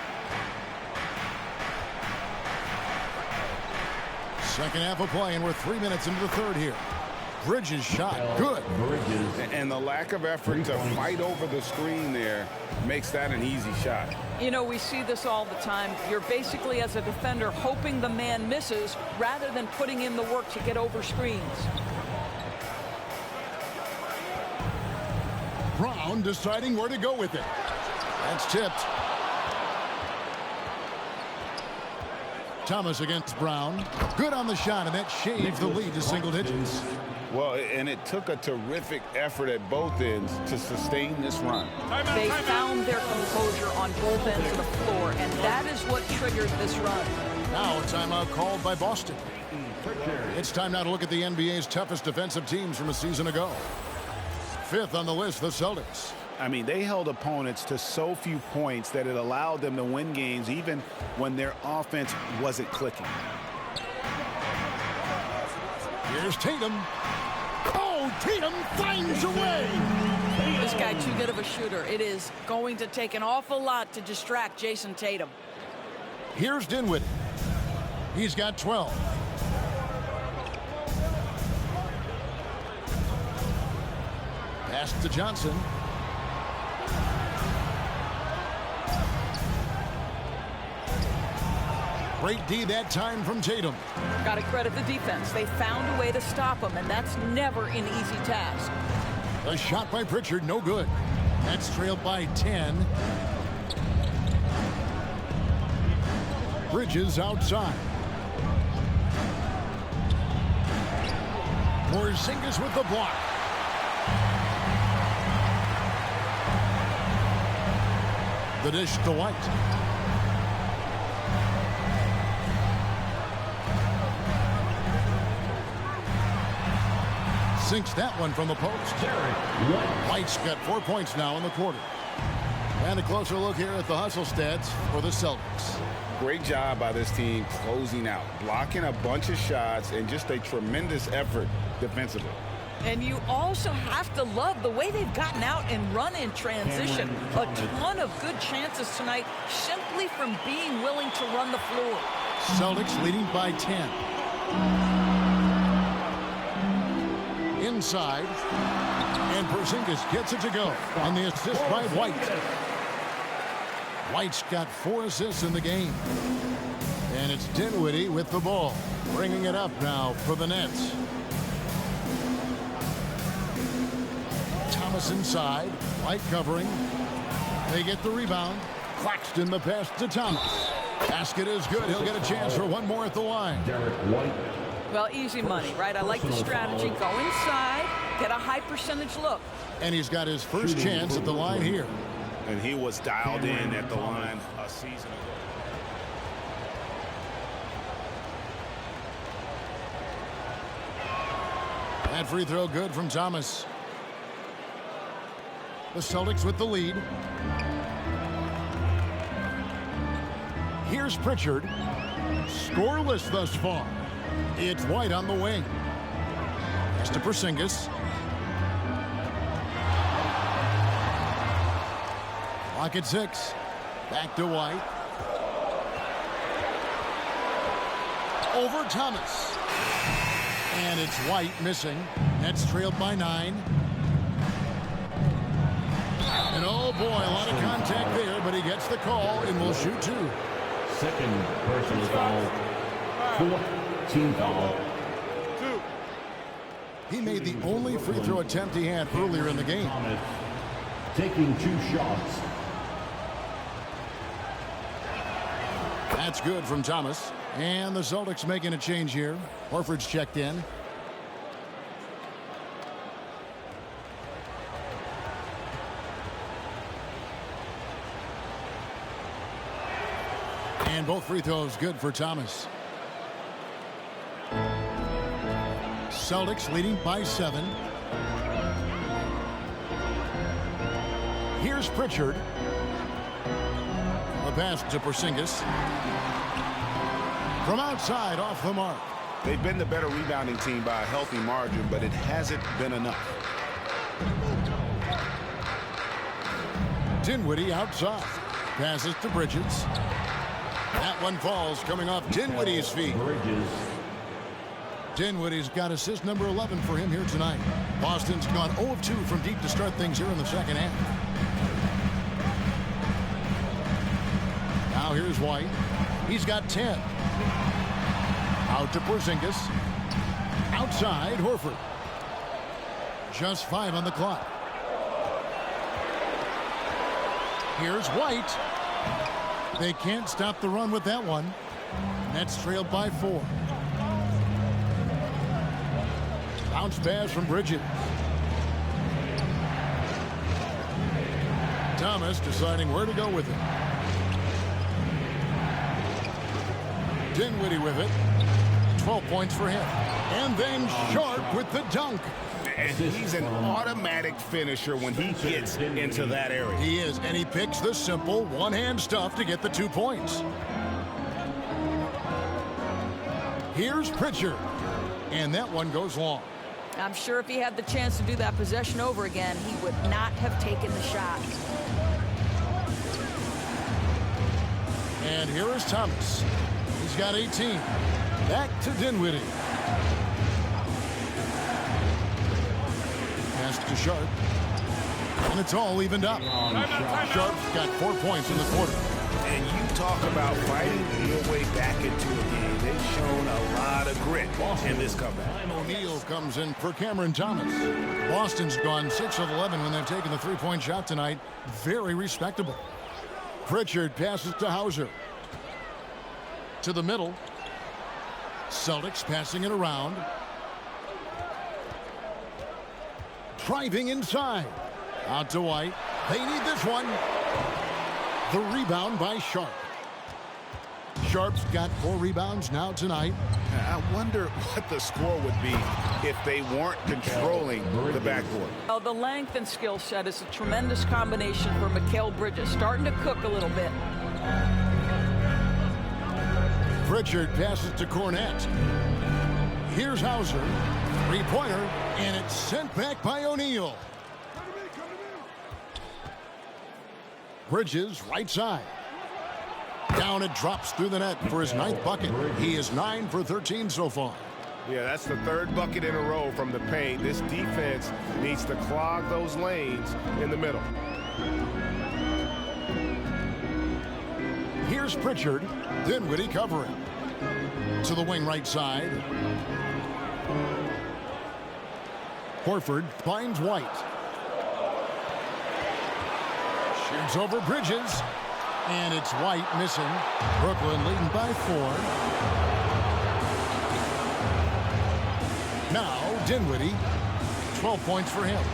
Second half of play, and we're 3 minutes into the third here. Bridges shot. Good.
Bridges.
And the lack of effort to fight over the screen there makes that an easy shot.
You know, we see this all the time. You're basically, as a defender, hoping the man misses rather than putting in the work to get over screens.
Brown deciding where to go with it. That's tipped. Thomas against Brown. Good on the shot, and that shaves the lead to single digits.
Well, and it took a terrific effort at both ends to sustain this run.
They found their composure on both ends of the floor, and that is what triggered this run.
Now a timeout called by Boston. It's time now to look at the NBA's toughest defensive teams from a season ago. Fifth on the list, the Celtics.
I mean, they held opponents to so few points that it allowed them to win games even when their offense wasn't clicking.
Here's Tatum. Oh, Tatum finds a way.
This guy too good of a shooter. It is going to take an awful lot to distract Jason Tatum.
Here's Dinwiddie. He's got 12. Pass to Johnson. Great D that time from Tatum.
Got to credit the defense. They found a way to stop him, and that's never an easy task.
A shot by Pritchard, no good. That's trailed by 10. Bridges outside. Porzingis with the block. The dish to White. Sinks that one from the post. White's got 4 points now in the quarter. And a closer look here at the hustle stats for the Celtics.
Great job by this team closing out, blocking a bunch of shots, and just a tremendous effort defensively.
And you also have to love the way they've gotten out and run in transition. A ton of good chances tonight simply from being willing to run the floor.
Celtics leading by 10. Inside, and Porzingis gets it to go on the assist by White. White's got 4 assists in the game. And it's Dinwiddie with the ball, bringing it up now for the Nets. Thomas inside, White covering. They get the rebound. Claxton the pass to Thomas. Basket is good. He'll get a chance for one more at the line.
Derek White.
Well, easy money, right? I like the strategy. Go inside, get a high percentage look.
And he's got his first chance at the line here.
And he was dialed in at the line a season ago.
That free throw good from Thomas. The Celtics with the lead. Here's Pritchard. Scoreless thus far. It's White on the wing. Pass to Porzingis. Clock at 6. Back to White. Over Thomas. And it's White missing. Nets trailed by 9. And oh boy, a lot of contact there, but he gets the call and will shoot 2.
Second personal foul. 4th team foul.
He made the only free throw attempt he had earlier in the game.
Thomas taking 2 shots.
That's good from Thomas. And the Celtics making a change here. Horford's checked in. And both free throws good for Thomas. Celtics leading by 7. Here's Pritchard. A pass to Porzingis. From outside, off the mark.
They've been the better rebounding team by a healthy margin, but it hasn't been enough.
Dinwiddie outside. Passes to Bridges. That one falls coming off Dinwiddie's feet.
Bridges.
Dinwiddie's got assist number 11 for him here tonight. Boston's gone 0 of 2 from deep to start things here in the second half. Now here's White. He's got 10. Out to Porzingis. Outside, Horford. Just 5 on the clock. Here's White. They can't stop the run with that one. Nets trailed by 4. Bounce pass from Bridges. Thomas deciding where to go with it. Dinwiddie with it. 12 points for him. And then Sharp with the dunk.
And he's an automatic finisher when he gets into that area.
He is, and he picks the simple one-hand stuff to get the 2 points. Here's Pritchard. And that one goes long.
I'm sure if he had the chance to do that possession over again, he would not have taken the shot.
And here is Thomas. He's got 18. Back to Dinwiddie. Pass to Sharp. And it's all evened up. Sharp's got 4 points in the quarter.
And you talk about fighting your way back into a game. They've shown a lot of grit in this comeback.
O'Neal comes in for Cameron Thomas. Boston's gone 6 of 11 when they've taken the 3-point shot tonight. Very respectable. Pritchard passes to Hauser. To the middle. Celtics passing it around. Driving inside. Out to White. They need this one. The rebound by Sharp. Sharp's got 4 rebounds now tonight.
I wonder what the score would be if they weren't controlling the backcourt.
Well, the length and skill set is a tremendous combination for Mikal Bridges. Starting to cook a little bit.
Pritchard passes to Cornette. Here's Hauser. 3-pointer, and it's sent back by O'Neal. Bridges, right side. Down it drops through the net for his 9th bucket. He is 9 for 13 so far.
Yeah, that's the 3rd bucket in a row from the paint. This defense needs to clog those lanes in the middle.
Here's Pritchard. Dinwiddie covering. To the wing right side. Horford finds White. Shoots over Bridges. And it's White missing. Brooklyn leading by 4. Now Dinwiddie. 12 points for him.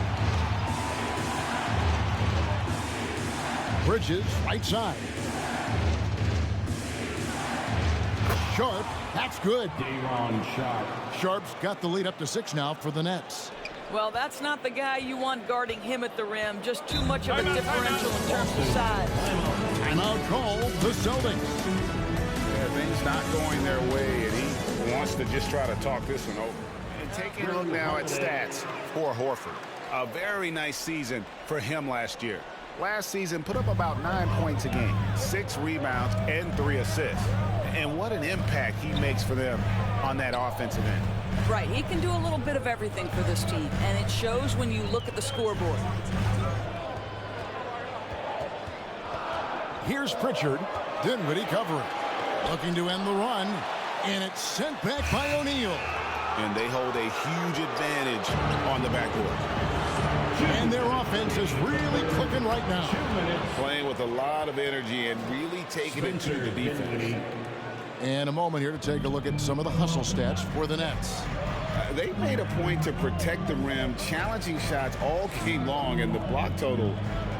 Bridges, right side. Sharp, that's good. Sharp's got the lead up to 6 now for the Nets.
Well, that's not the guy you want guarding him at the rim. Just too much of a differential in terms of size.
Timeout call, the Celtics.
Yeah, things not going their way, and he wants to just try to talk this one over. And taking a look now at stats for Horford. A very nice season for him last year. Last season, put up about 9 points a game, 6 rebounds, and 3 assists. And what an impact he makes for them on that offensive end.
Right, he can do a little bit of everything for this team, and it shows when you look at the scoreboard.
Here's Pritchard. Dinwiddie covering. Looking to end the run, and it's sent back by O'Neal.
and they hold a huge advantage on the backboard.
And their offense is really clicking right now.
Playing with a lot of energy and really taking it to the defense.
And a moment here to take a look at some of the hustle stats for the Nets.
They made a point to protect the rim, challenging shots all game long, and the block total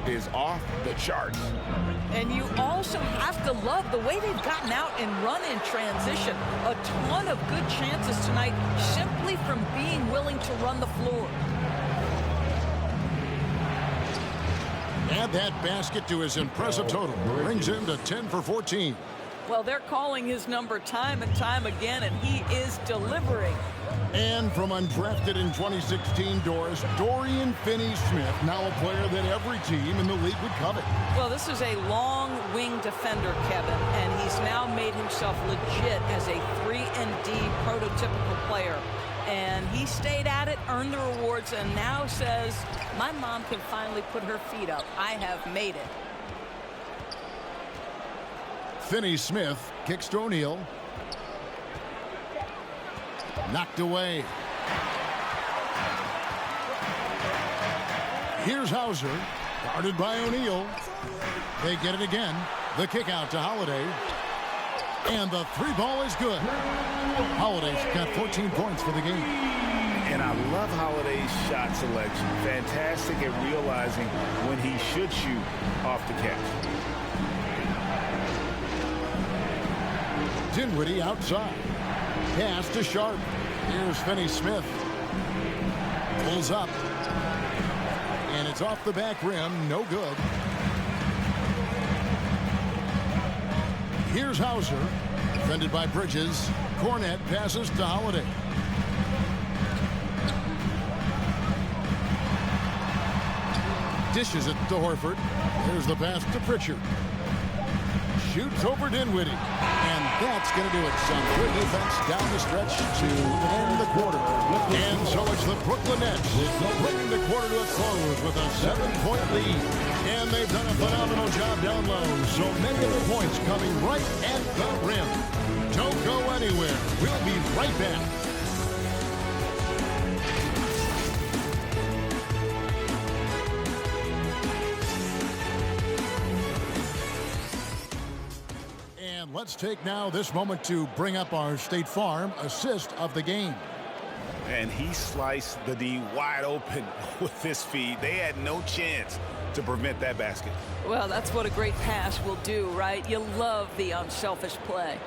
is off the charts.
And you also have to love the way they've gotten out and run in transition. A ton of good chances tonight simply from being willing to run the floor.
Add that basket to his impressive total. Brings him to 10 for 14.
Well, they're calling his number time and time again, and he is delivering.
And from undrafted in 2016 doors, Dorian Finney-Smith, now a player that every team in the league would covet.
Well, this is a long wing defender, Kevin, and he's now made himself legit as a 3-and-D prototypical player. And he stayed at it, earned the rewards, and now says, my mom can finally put her feet up. I have made it.
Finney-Smith kicks to O'Neal. Knocked away. Here's Hauser, guarded by O'Neal. They get it again. The kick out to Holiday. And the three ball is good. Holiday's got 14 points for the game.
And I love Holiday's shot selection. Fantastic at realizing when he should shoot off the catch.
Dinwiddie outside. Pass to Sharp. Here's Finney-Smith. Pulls up. And it's off the back rim. No good. Here's Hauser. Defended by Bridges. Cornette passes to Holiday. Dishes it to Horford. Here's the pass to Pritchard. Shoots over Dinwiddie. And that's going to do it. Some good defense down the stretch to end the quarter. And so it's the Brooklyn Nets bringing the quarter to a close with a 7-point lead. And they've done a phenomenal job down low. So many of the points coming right at the rim. Don't go anywhere. We'll be right back. Let's take now this moment to bring up our State Farm assist of the game.
And he sliced the D wide open with this feed. They had no chance to prevent that basket.
Well, that's what a great pass will do, right? You love the unselfish play.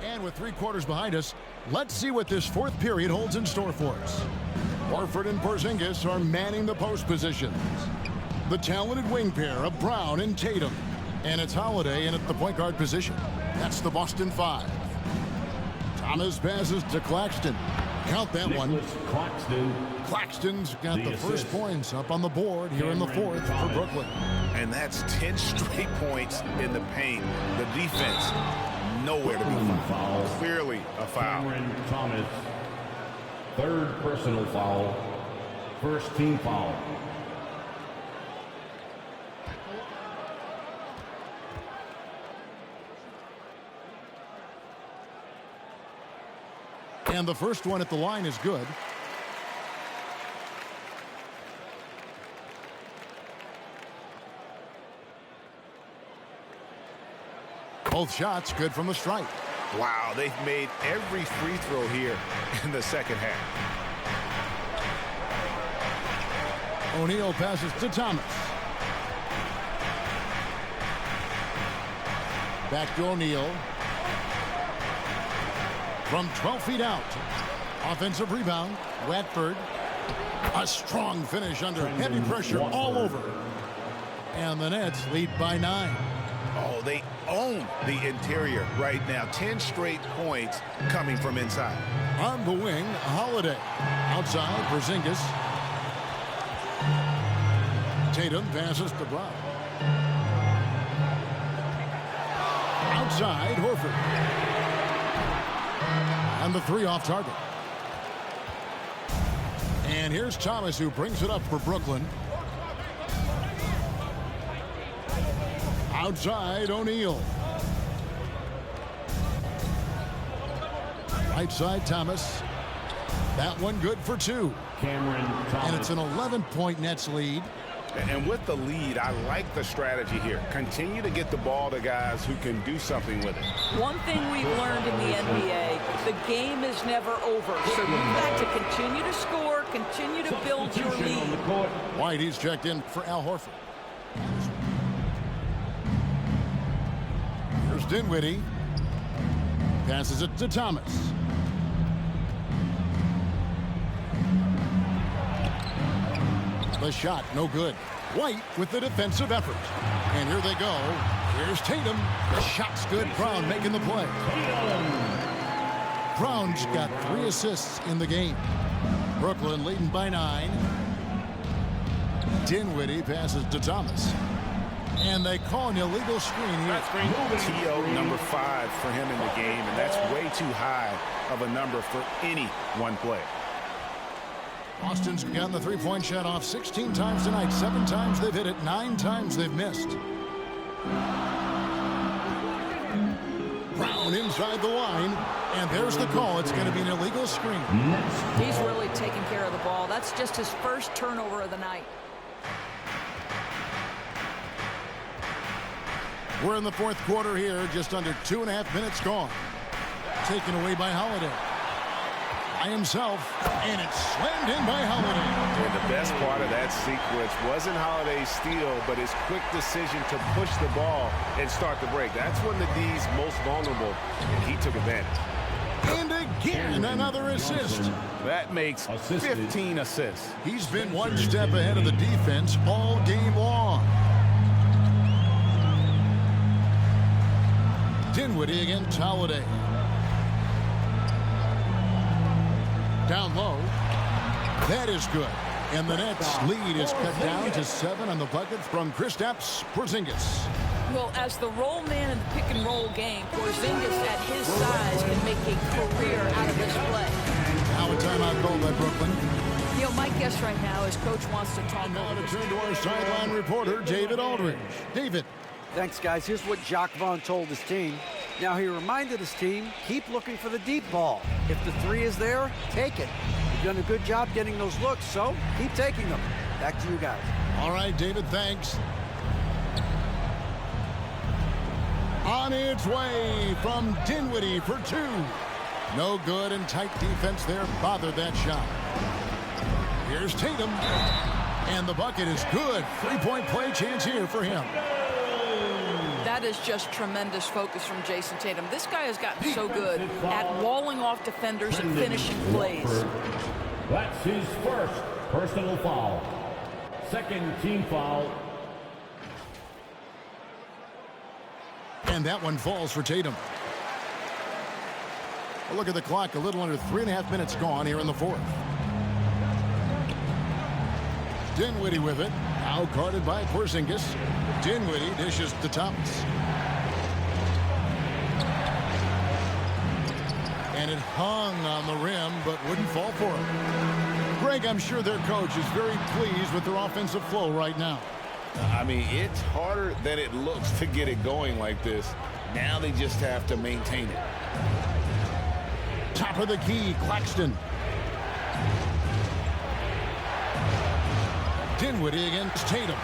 And with 3 quarters behind us, let's see what this fourth period holds in store for us. Horford and Porzingis are manning the post positions. The talented wing pair of Brown and Tatum. And it's Holiday in at the point guard position. That's the Boston 5. Thomas passes to Claxton. Count that one. Claxton's got the first points up on the board here in the fourth for Brooklyn.
And that's 10 straight points in the paint. The defense, nowhere to be found. Clearly a foul.
Cameron Thomas, 3rd personal foul, 1st team foul.
And the first one at the line is good. Both shots good from the stripe.
Wow, they've made every free throw here in the second half.
O'Neal passes to Thomas. Back to O'Neal. From 12 feet out. Offensive rebound. Watford. A strong finish under heavy pressure all over. And the Nets lead by 9.
Oh, they own the interior right now. 10 straight points coming from inside.
On the wing, Holiday. Outside, Porzingis. Tatum passes to Brown. Outside, Horford. And the 3 off target. And here's Thomas, who brings it up for Brooklyn. Outside, O'Neal. Right side, Thomas. That one good for 2.
Cameron Thomas.
And it's an 11-point Nets lead.
And with the lead, I like the strategy here. Continue to get the ball to guys who can do something with it.
One thing we've learned in the NBA, the game is never over. So you've got to continue to score, continue to build your lead.
White, he's checked in for Al Horford. Here's Dinwiddie. Passes it to Thomas. The shot, no good. White with the defensive effort. And here they go. Here's Tatum. The shot's good. Brown making the play. Brown's got 3 assists in the game. Brooklyn leading by 9. Dinwiddie passes to Thomas. And they call an illegal screen here.
TO number 5 for him in the game, and that's way too high of a number for any one player.
Boston's gotten the 3-point shot off 16 times tonight. 7 times they've hit it. 9 times they've missed. Brown inside the line. And there's the call. It's going to be an illegal screen.
He's really taking care of the ball. That's just his first turnover of the night.
We're in the 4th quarter here. Just under 2.5 minutes gone. Taken away by Holiday. By himself, and it's slammed in by Holiday.
And the best part of that sequence wasn't Holiday's steal, but his quick decision to push the ball and start the break. That's when the D's most vulnerable, and he took advantage.
And again, another assist.
That makes 15 assists.
He's been one step ahead of the defense all game long. Dinwiddie against Holiday. Down low. That is good. And the Nets lead is cut down to 7 on the bucket from Kristaps Porzingis.
Well, as the roll man in the pick-and-roll game, Porzingis at his size can make a career out of this play.
Now a timeout called by Brooklyn.
You know, my guess right now is Coach wants to talk
Now
over
to
this.
turn to our sideline reporter, David Aldridge. David.
Thanks, guys. Here's what Jacques Vaughn told his team. Now, he reminded his team, keep looking for the deep ball. If the 3 is there, take it. You've done a good job getting those looks, so keep taking them. Back to you guys.
All right, David, thanks. On its way from Dinwiddie for 2. No good, and tight defense there bothered that shot. Here's Tatum. And the bucket is good. 3-point play chance here for him.
That is just tremendous focus from Jason Tatum. This guy has gotten so good at walling off defenders and finishing plays.
That's his first personal foul. Second team foul.
And that one falls for Tatum. A look at the clock. A little under 3.5 minutes gone here in the 4th. Dinwiddie with it. Now guarded by Porzingis. Dinwiddie dishes to Thomas. And it hung on the rim, but wouldn't fall for him. Greg, I'm sure their coach is very pleased with their offensive flow right now.
I mean, it's harder than it looks to get it going like this. Now they just have to maintain it.
Top of the key, Claxton. Dinwiddie against Tatum.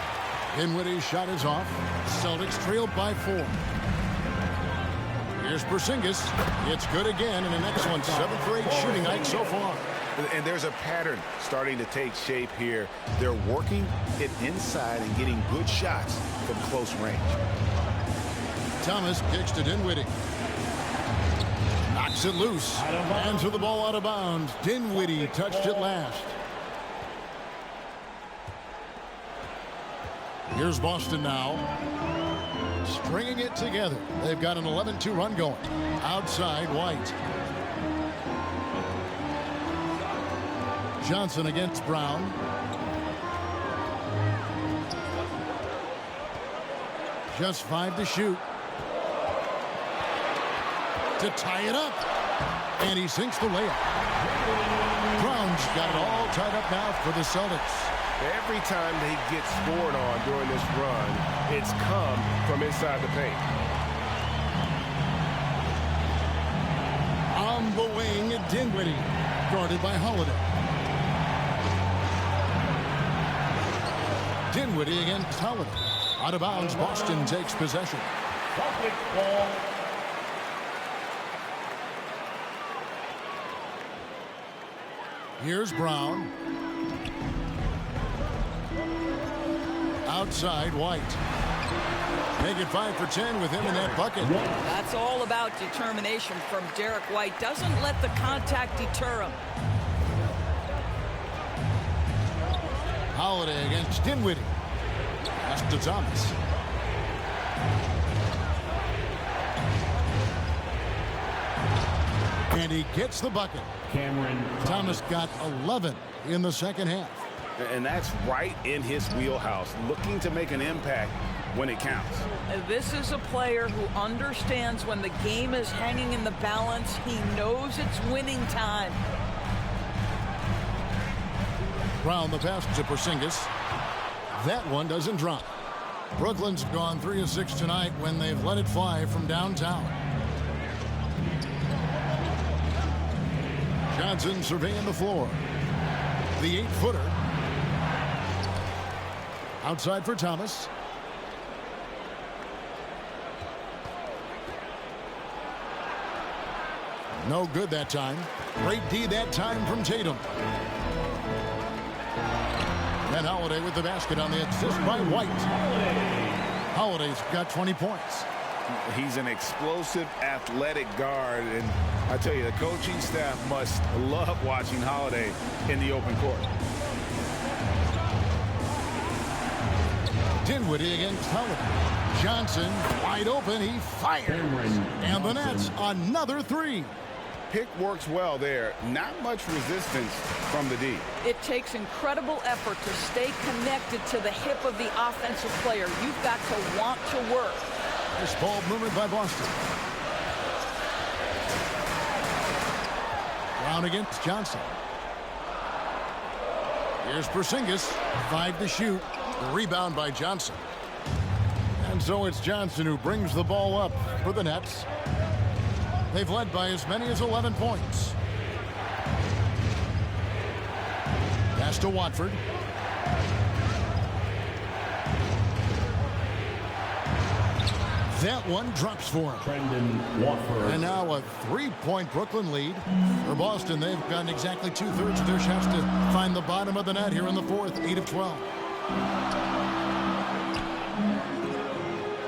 Dinwiddie's shot is off. Celtics trailed by 4. Here's Porzingis. It's good again, and an excellent 7 for 8 shooting night so far.
And there's a pattern starting to take shape here. They're working it inside and getting good shots from close range.
Thomas kicks to Dinwiddie. Knocks it loose. And to the ball out of bounds. Dinwiddie touched it last. Here's Boston now. Stringing it together. They've got an 11-2 run going. Outside, White. Johnson against Brown. Just 5 to shoot. To tie it up. And he sinks the layup. Brown's got it all tied up now for the Celtics.
Every time they get scored on during this run, it's come from inside the paint.
On the wing Dinwiddie, guarded by Holiday. Dinwiddie against Holiday. Out of bounds, Boston takes possession.
Celtics ball.
Here's Brown. Outside, White. Make it 5 for 10 with him in that bucket.
That's all about determination from Derek White. Doesn't let the contact deter him.
Holiday against Dinwiddie. Pass to Thomas. And he gets the bucket.
Cameron
Thomas got 11 in the second half.
And that's right in his wheelhouse, looking to make an impact when it counts.
This is a player who understands when the game is hanging in the balance. He knows it's winning time.
Brown the pass to Porzingis. That one doesn't drop. Brooklyn's gone 3 of 6 tonight when they've let it fly from downtown. Johnson surveying the floor. The 8-footer. Outside for Thomas. No good that time. Great D that time from Tatum. And Holiday with the basket on the assist by White. Holiday's got 20 points.
He's an explosive, athletic guard, and I tell you, the coaching staff must love watching Holiday in the open court.
Dinwiddie against Holiday. Johnson wide open. He fires. And the Nets another 3.
Pick works well there. Not much resistance from the D.
It takes incredible effort to stay connected to the hip of the offensive player. You've got to want to work.
This ball movement by Boston. Brown against Johnson. Here's Porzingis. 5 to shoot. The rebound by Johnson. And so it's Johnson who brings the ball up for the Nets. They've led by as many as 11 points. Pass to Watford. That one drops for him.
Brendan Watford.
And now a 3-point Brooklyn lead. For Boston, they've gotten exactly 2/3 of their shots to find the bottom of the net here in the fourth. 8 of 12.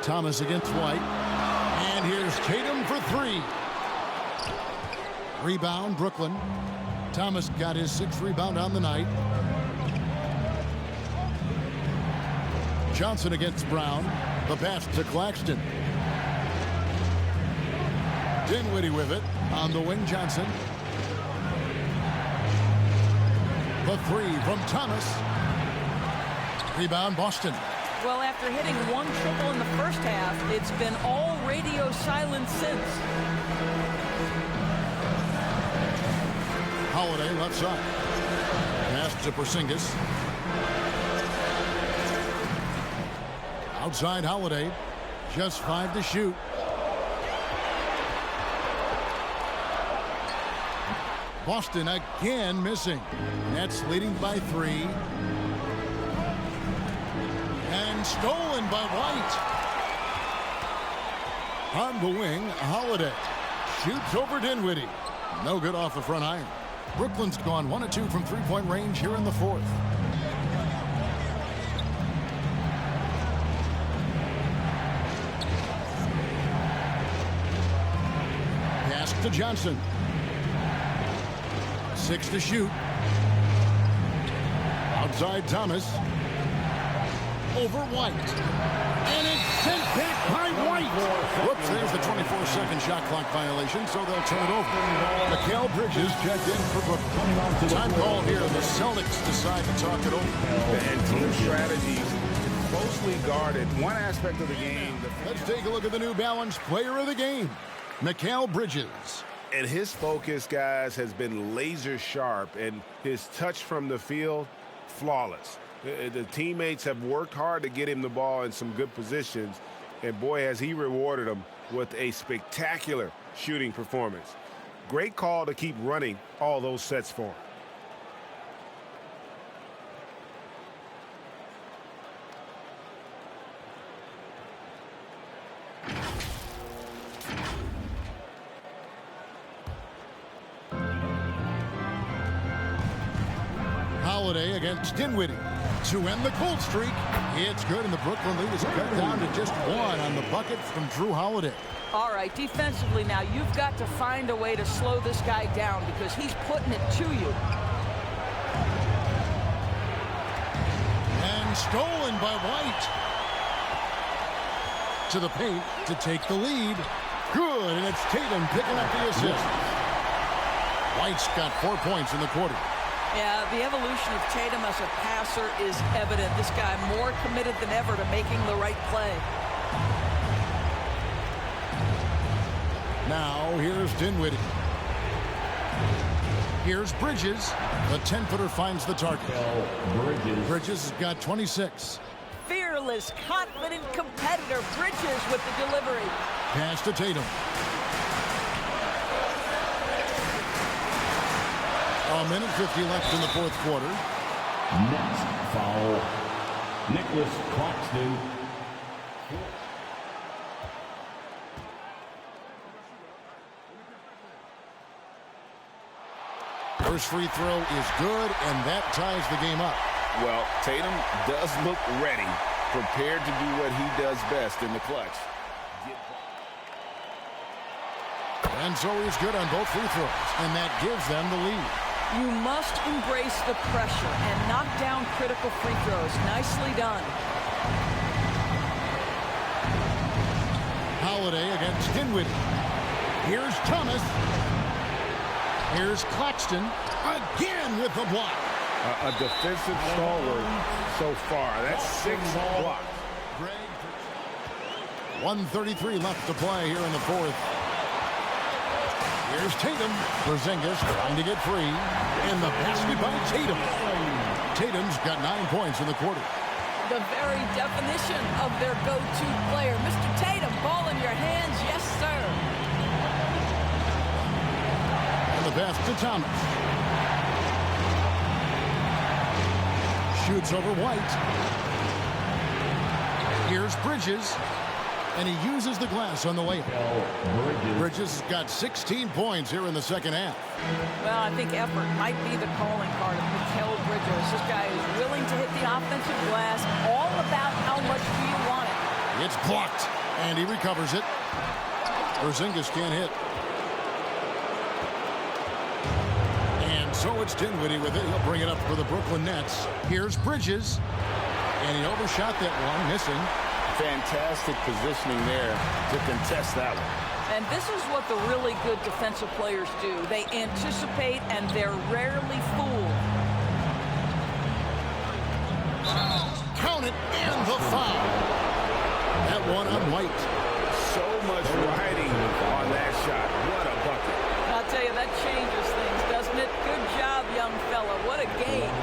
Thomas against White. And here's Tatum for 3. Rebound, Brooklyn. Thomas got his 6th rebound on the night. Johnson against Brown. The pass to Claxton. Dinwiddie with it. On the wing, Johnson. The 3 from Thomas. Rebound, Boston.
Well, after hitting 1 triple in the first half, it's been all radio silence since.
Holiday left side. Pass to Porzingis. Outside Holiday. Just 5 to shoot. Boston again missing. Nets leading by 3. And stolen by White. On the wing, Holiday. Shoots over Dinwiddie. No good off the front iron. Brooklyn's gone 1 of 2 from 3-point range here in the fourth. Pass to Johnson. 6 to shoot. Outside Thomas. Over White. And it's sent back by White. Whoops, there's the 24-second shot clock violation, so they'll turn it over. Mikal Bridges checked in for Brooklyn. Time call here. The Celtics decide to talk it over.
And team strategies closely guarded. One aspect of the game.
Let's take a look at the New Balance player of the game, Mikal Bridges.
And his focus, guys, has been laser sharp, and his touch from the field, flawless. The teammates have worked hard to get him the ball in some good positions, and boy, has he rewarded them with a spectacular shooting performance.
Great call to keep running all those sets for him.
Holiday against Dinwiddie to end the cold streak. It's good, and the Brooklyn lead is cut down to just one on the bucket from Drew Holiday.
All right, defensively now, you've got to find a way to slow this guy down because he's putting it to you.
And stolen by White. To the paint to take the lead. Good, and it's Tatum picking up the assist. White's got 4 points in the quarter.
Yeah, the evolution of Tatum as a passer is evident. This guy more committed than ever to making the right play.
Now, here's Dinwiddie. Here's Bridges. The 10-footer finds the target. Bridges has got 26.
Fearless, confident competitor. Bridges with the delivery.
Pass to Tatum. A minute 50 left in the fourth quarter.
Next foul, Nicholas Claxton.
First free throw is good, and that ties the game up.
Well, Tatum does look ready, prepared to do what he does best in the clutch.
And so he's good on both free throws, and that gives them the lead.
You must embrace the pressure and knock down critical free throws. Nicely done.
Holiday against Dinwiddie. Here's Thomas. Here's Claxton again with the block.
A defensive stalwart so far. That's 6 blocks.
1:33 left to play here in the fourth. Here's Tatum. Porzingis trying to get free. And the basket by Tatum. Tatum's got 9 points in the quarter.
The very definition of their go-to player. Mr. Tatum, ball in your hands. Yes, sir.
And the pass to Thomas. Shoots over White. Here's Bridges. And he uses the glass on the layup. Bridges has got 16 points here in the second half.
Well, I think effort might be the calling card of Mikal Bridges. This guy is willing to hit the offensive glass. All about how much do you want it.
It's blocked, and he recovers it. Porzingis can't hit. And so it's Dinwiddie with it. He'll bring it up for the Brooklyn Nets. Here's Bridges, and he overshot that one, missing.
Fantastic positioning there to contest that one.
And this is what the really good defensive players do. They anticipate, and they're rarely fooled.
Count it, and the foul. That one on White.
So much riding on that shot. What a bucket.
I'll tell you, that changes things, doesn't it? Good job, young fella. What a game.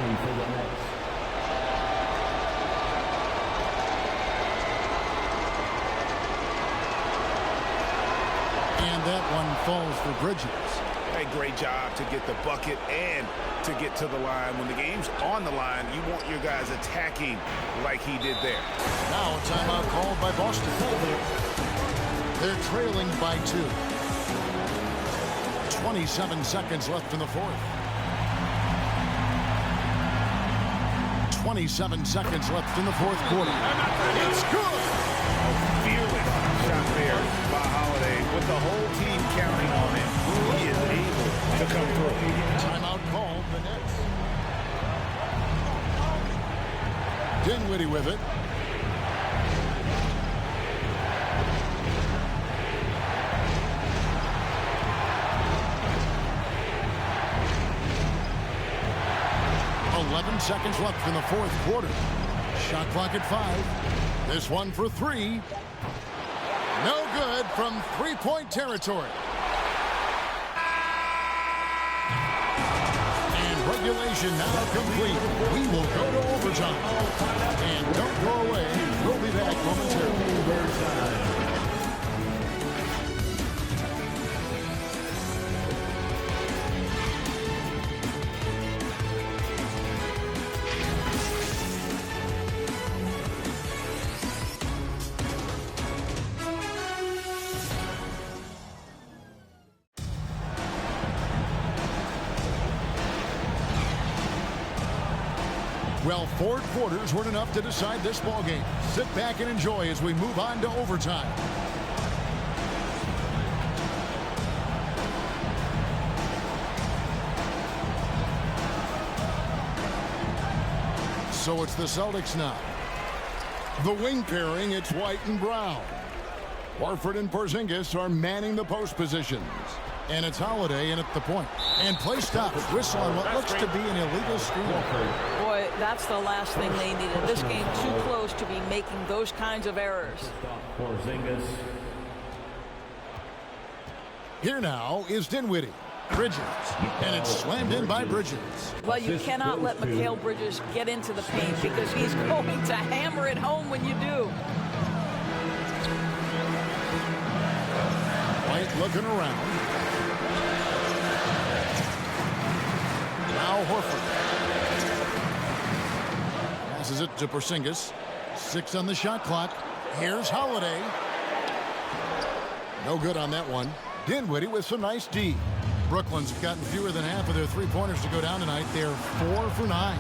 That one falls for Bridges.
Hey, great job to get the bucket and to get to the line. When the game's on the line, you want your guys attacking like he did there.
Now a timeout called by Boston. They're trailing by 2. 27 seconds left in the fourth. 27 seconds left in the fourth quarter. It's good!
Fearless shot there by Holiday with the whole team counting on him. He is able to come through.
Timeout called the Nets. Dinwiddie with it. Seconds left in the fourth quarter. Shot clock at 5. This one for 3. No good from three-point territory. And regulation now complete. We will go to overtime. And don't go away. We'll be back momentarily. Well, 4 quarters weren't enough to decide this ball game. Sit back and enjoy as we move on to overtime. So it's the Celtics now. The wing pairing, it's White and Brown. Horford and Porzingis are manning the post positions. And it's Holiday in at the point. And play stops. Whistle on what looks to be an illegal screen.
Boy, that's the last thing they needed. This game too close to be making those kinds of errors.
Here now is Dinwiddie. Bridges. And it's slammed in by Bridges.
Well, you cannot let Mikal Bridges get into the paint because he's going to hammer it home when you do.
White looking around. Now Horford. Passes it to Porzingis. 6 on the shot clock. Here's Holiday. No good on that one. Dinwiddie with some nice D. Brooklyn's gotten fewer than half of their three-pointers to go down tonight. They're 4 for 9.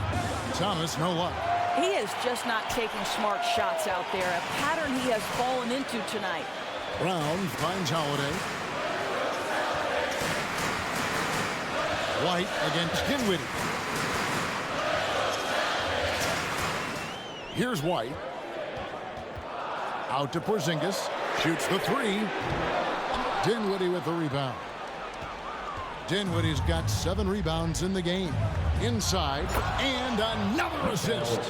Thomas, no luck.
He is just not taking smart shots out there. A pattern he has fallen into tonight.
Brown finds Holiday. White against Dinwiddie. Here's White. Out to Porzingis. Shoots the 3. Dinwiddie with the rebound. Dinwiddie's got 7 rebounds in the game. Inside, and another assist.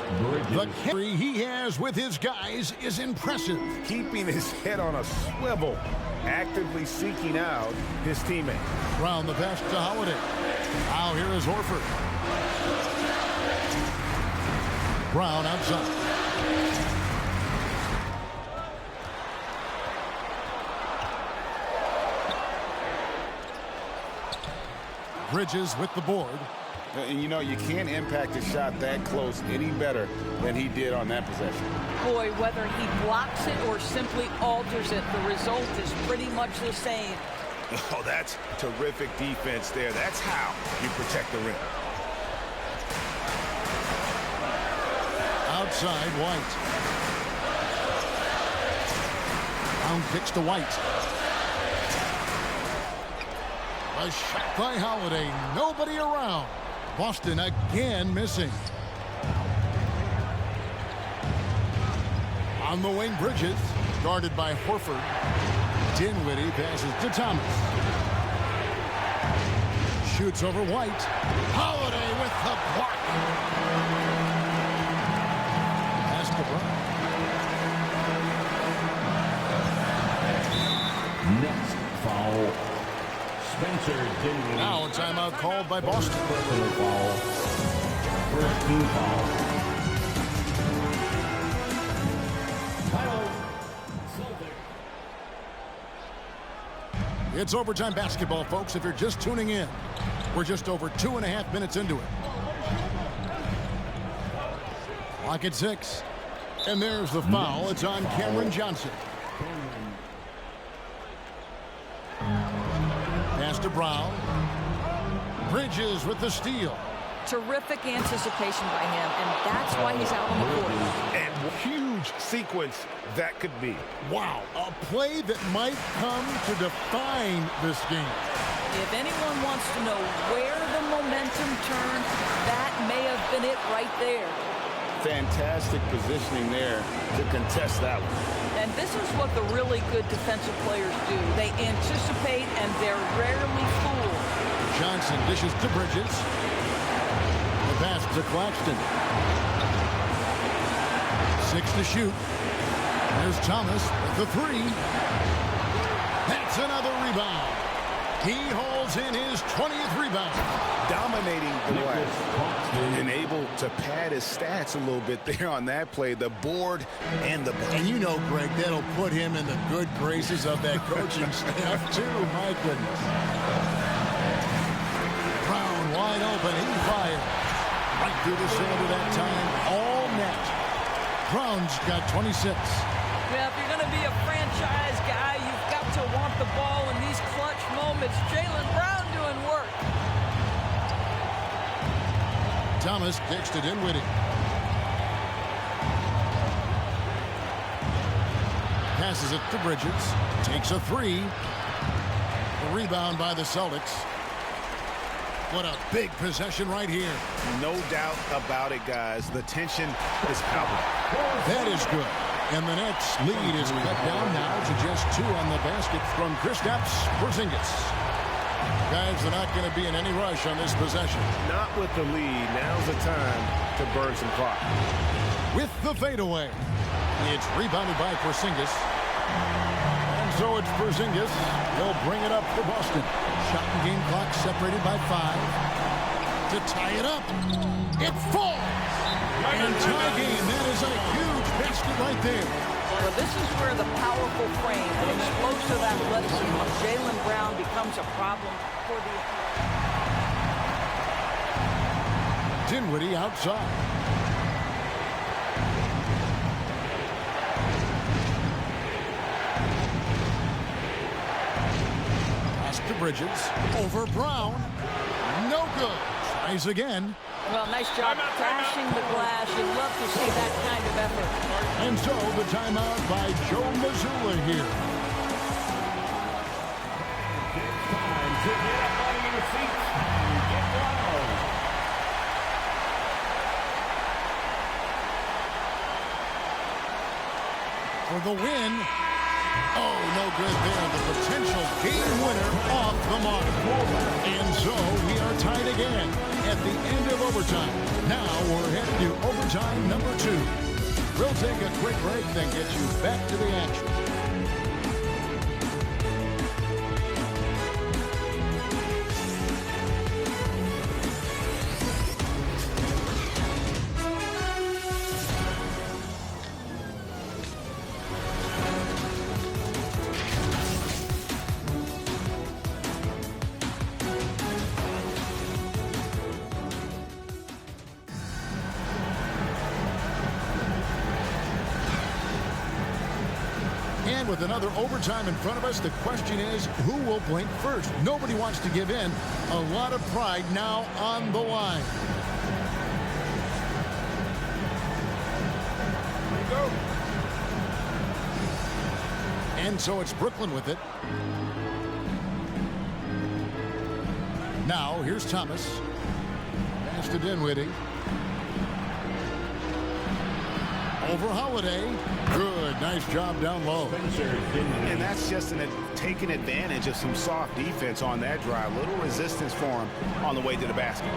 The carry he has with his guys is impressive.
Keeping his head on a swivel, actively seeking out his teammate.
Brown the pass to Holiday. Now here is Horford. Brown outside. Bridges with the board.
And you know, you can't impact a shot that close any better than he did on that possession.
Boy, whether he blocks it or simply alters it, the result is pretty much the same.
Oh, that's terrific defense there. That's how you protect the rim.
Outside, White. Brown kicks to White. A shot by Holiday. Nobody around. Boston again missing. On the wing, Bridges. Guarded by Horford. Dinwiddie passes to Thomas. Shoots over White. Holiday with the block. Pass to Brown.
Next foul. Spencer Dinwiddie.
Now a timeout called by Boston.
Personal foul. First team foul. Timeout. Celtics.
It's overtime basketball, folks. If you're just tuning in, we're just over 2.5 minutes into it. Clock at 6. And there's the foul. It's on Cameron Johnson. Pass to Brown. Bridges with the steal.
Terrific anticipation by him, and that's why he's out on the court.
And huge sequence that could be.
Wow, a play that might come to define this game.
If anyone wants to know where the momentum turned, that may have been it right there.
Fantastic positioning there to contest that one.
And this is what the really good defensive players do. They anticipate, and they're rarely fooled.
Johnson dishes to Bridges. The pass to Claxton. 6 to shoot. There's Thomas with the 3. That's another rebound. He holds in his 20th rebound.
Dominating the glass. And able to pad his stats a little bit there on that play. The board and the bucket.
And you know, Greg, that'll put him in the good graces of that coaching staff, too. My goodness. Brown wide open. He fired. Right through the cylinder that time. All net. Brown's got 26.
Yeah, if you're going to be a franchise guy, you've got to want the ball in these clutch moments. Jaylen Brown doing work.
Thomas kicks to Dinwiddie. Passes it to Bridges. Takes a three. A rebound by the Celtics. What a big possession right here.
No doubt about it, guys. The tension is palpable.
That is good. And the Nets lead is cut down now to just 2 on the basket from Kristaps Porzingis. Guys, they're not going to be in any rush on this possession.
Not with the lead. Now's the time to burn some clock.
With the fadeaway. It's rebounded by Porzingis. And so it's Porzingis. They'll bring it up for Boston. Shot and game clock separated by 5. To tie it up. It falls. And tie game. That is a huge basket right there.
Well, this is where the powerful frame and explosive athleticism of Jaylen Brown becomes a problem for the
Dinwiddie outside. Pass to Bridges. Over Brown. No good. Tries again.
Well, nice job crashing the glass. You love to see that kind of effort.
And so the timeout by Joe Mazzulla here.
It's time to get up out of your seats and get wild.
For the win. Oh, no good there. The potential game winner off the mark. And so we are tied again at the end of overtime. Now we're headed to overtime number 2. We'll take a quick break, then get you back to the action. And with another overtime in front of us, the question is, who will blink first? Nobody wants to give in. A lot of pride now on the line.
Here you go.
And so it's Brooklyn with it. Now, here's Thomas. Pass to Dinwiddie. Over Holiday. Good. Nice job down low.
And that's just taking advantage of some soft defense on that drive. Little resistance for him on the way to the basket.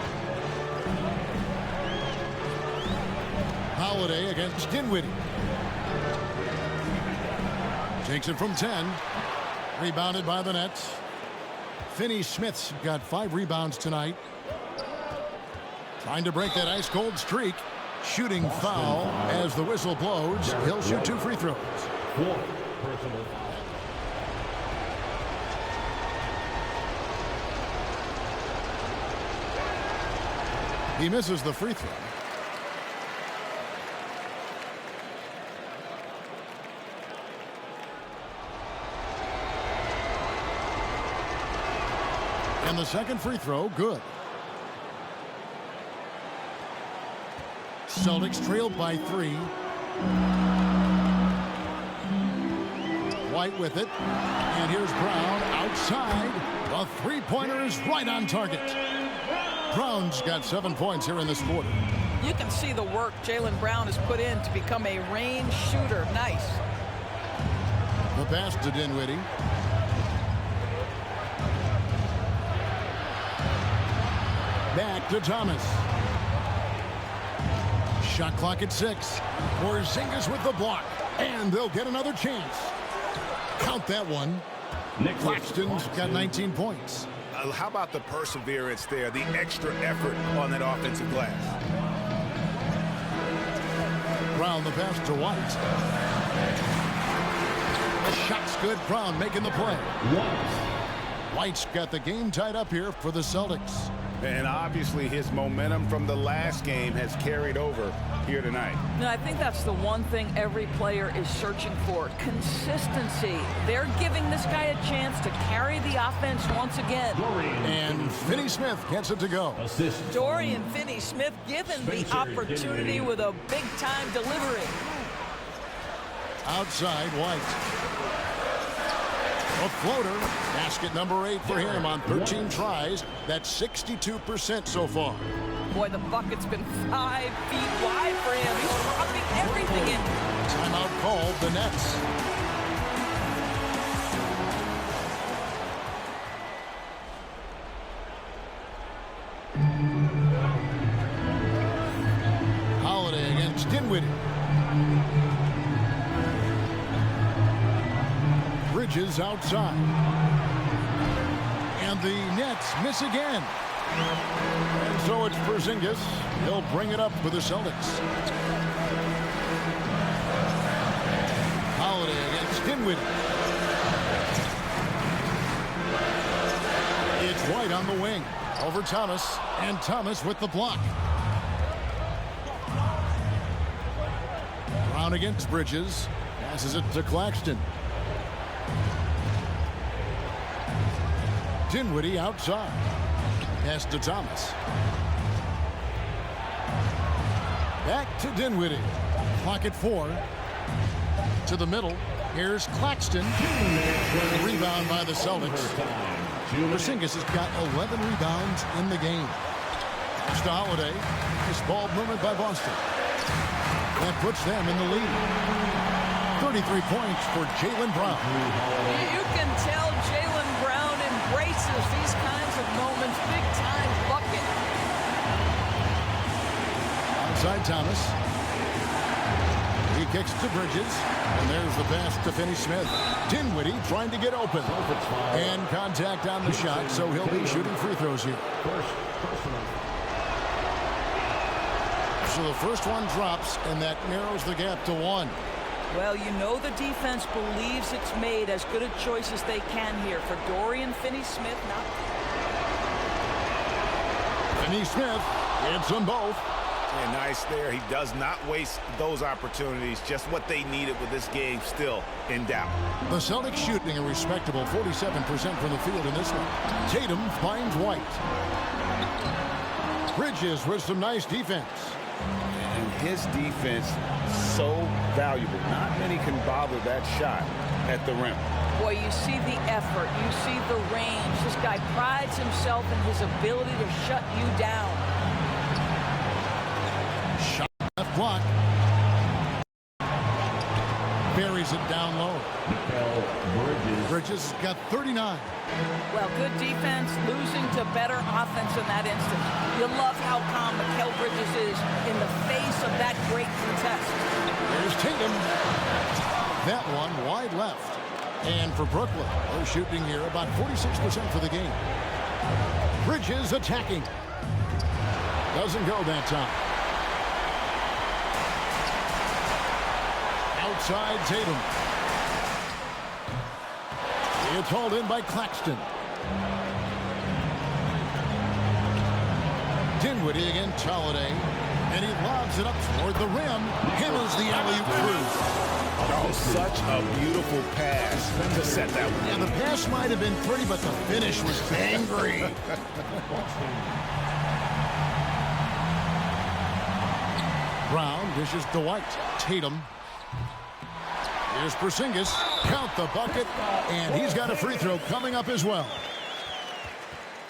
Holiday against Dinwiddie. Takes it from 10. Rebounded by the Nets. Finney-Smith's got 5 rebounds tonight. Trying to break that ice-cold streak. Shooting foul as the whistle blows. He'll shoot 2 free throws.
4 personal foul.
He misses the free throw. And the second free throw, good. Celtics trailed by 3. White with it. And here's Brown outside. The three-pointer is right on target. Brown's got 7 points here in this quarter.
You can see the work Jaylen Brown has put in to become a range shooter. Nice.
The pass to Dinwiddie. Back to Thomas. Shot clock at 6. Porzingis with the block. And they'll get another chance. Count that one. Claxton's got 19 points.
How about the perseverance there, the extra effort on that offensive glass?
Brown the pass to White. The shot's good. Brown making the play. White's got the game tied up here for the Celtics.
And obviously his momentum from the last game has carried over here tonight.
No, I think that's the one thing every player is searching for. Consistency. They're giving this guy a chance to carry the offense once again.
And Finney-Smith gets it to go.
Dorian Finney-Smith given the opportunity with a big-time delivery.
outside White. A floater. Basket number 8 for him on 13 tries. That's 62% so far.
Boy, the bucket's been 5 feet wide for him. He's dropping everything in.
Timeout called the Nets. Holiday against Dinwiddie. Bridges outside. And the Nets miss again. And so it's Porzingis. He'll bring it up for the Celtics. Holiday against Dinwiddie. It's White on the wing. Over Thomas. And Thomas with the block. Brown against Bridges. Passes it to Claxton. Dinwiddie outside. Pass to Thomas. Back to Dinwiddie. Clock at 4. To the middle. Here's Claxton. Rebound by the Celtics. Porzingis has got 11 rebounds in the game. Pass to Holiday. Nice ball movement by Boston. That puts them in the lead. 33 points for Jaylen Brown.
You can tell Jaylen Brown embraces these kinds of moments. Big time bucket.
Outside Thomas. He kicks to Bridges. And there's the pass to Finney Smith. Dinwiddie trying to get open. And contact on the shot, so he'll be shooting free throws here. So the first one drops, and that narrows the gap to 1.
Well, you know the defense believes it's made as good a choice as they can here for Dorian Finney-Smith.
Finney-Smith hits them both.
And nice there. He does not waste those opportunities. Just what they needed with this game still in doubt.
The Celtics shooting a respectable 47% from the field in this one. Tatum finds White. Bridges with some nice defense.
And his defense so valuable. Not many can bother that shot at the rim.
Boy, you see the effort. You see the range. This guy prides himself in his ability to shut you down.
Shot left block. Buries it down low. Bridges got 39.
Well, good defense, losing to better offense in that instance. You love how calm Mikal Bridges is in the face of that great contest.
There's Tatum. That one wide left. And for Brooklyn, they're shooting here about 46% for the game. Bridges attacking. Doesn't go that time. Outside Tatum. It's hauled in by Claxton. Dinwiddie against Holiday. And he lobs it up toward the rim. Hammers the alley-oop through.
Oh, such a beautiful pass to set that one.
Yeah, the pass might have been pretty, but the finish was angry. Brown dishes to White. Tatum. Here's Porzingis. Count the bucket. And he's got a free throw coming up as well.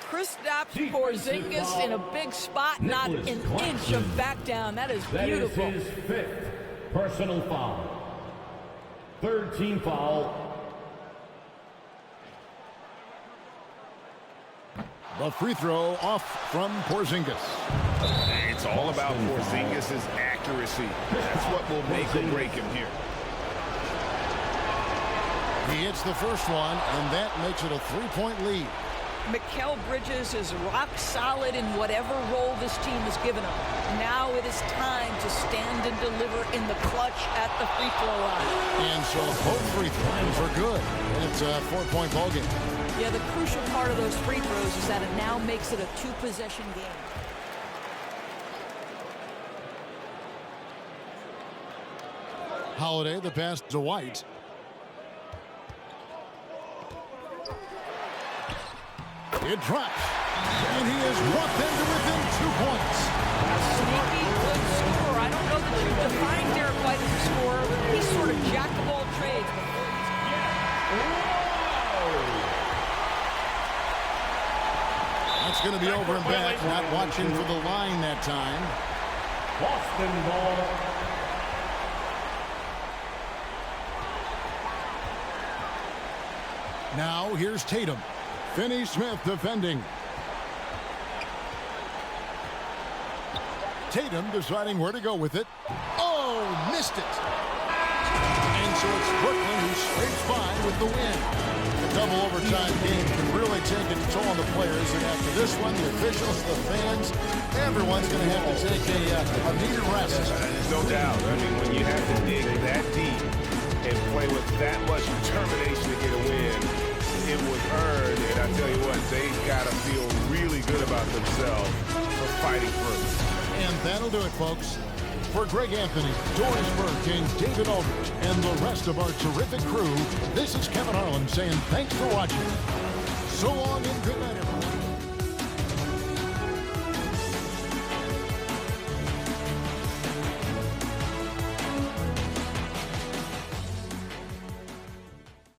Kristaps Porzingis in a big spot, not an inch of back down. That is beautiful.
That is his 5th personal foul. 3rd team foul.
The free throw off from Porzingis.
It's all about Porzingis' accuracy. That's what will make or break him here.
He hits the first one, and that makes it a 3-point lead.
Mikal Bridges is rock solid in whatever role this team has given him. Now it is time to stand and deliver in the clutch at the free throw line.
And so both free throws are good. It's a 4-point ball game.
Yeah, the crucial part of those free throws is that it now makes it a 2-possession game.
Holiday, the pass to White. It drops. And he has brought them to within 2 points.
Sneaky good scorer. I don't know that you define Derek White as a scorer. He's sort of jack of all trades.
That's going to be over and back. Not watching for the line that time.
Boston ball.
Now here's Tatum. Finney-Smith defending. Tatum deciding where to go with it. Oh, missed it. And so it's Brooklyn who scrapes by with the win. A double overtime game can really take a toll on the players. And after this one, the officials, the fans, everyone's going to have to take a needed rest.
There's no doubt. I mean, when you have to dig that deep and play with that much determination to get a win, it was earned. And I tell you what, they've got to feel really good about themselves for fighting through.
And that'll do it, folks. For Greg Anthony, Doris Burke, and David Aldridge, and the rest of our terrific crew, this is Kevin Harlan saying thanks for watching. So long and good night, everyone.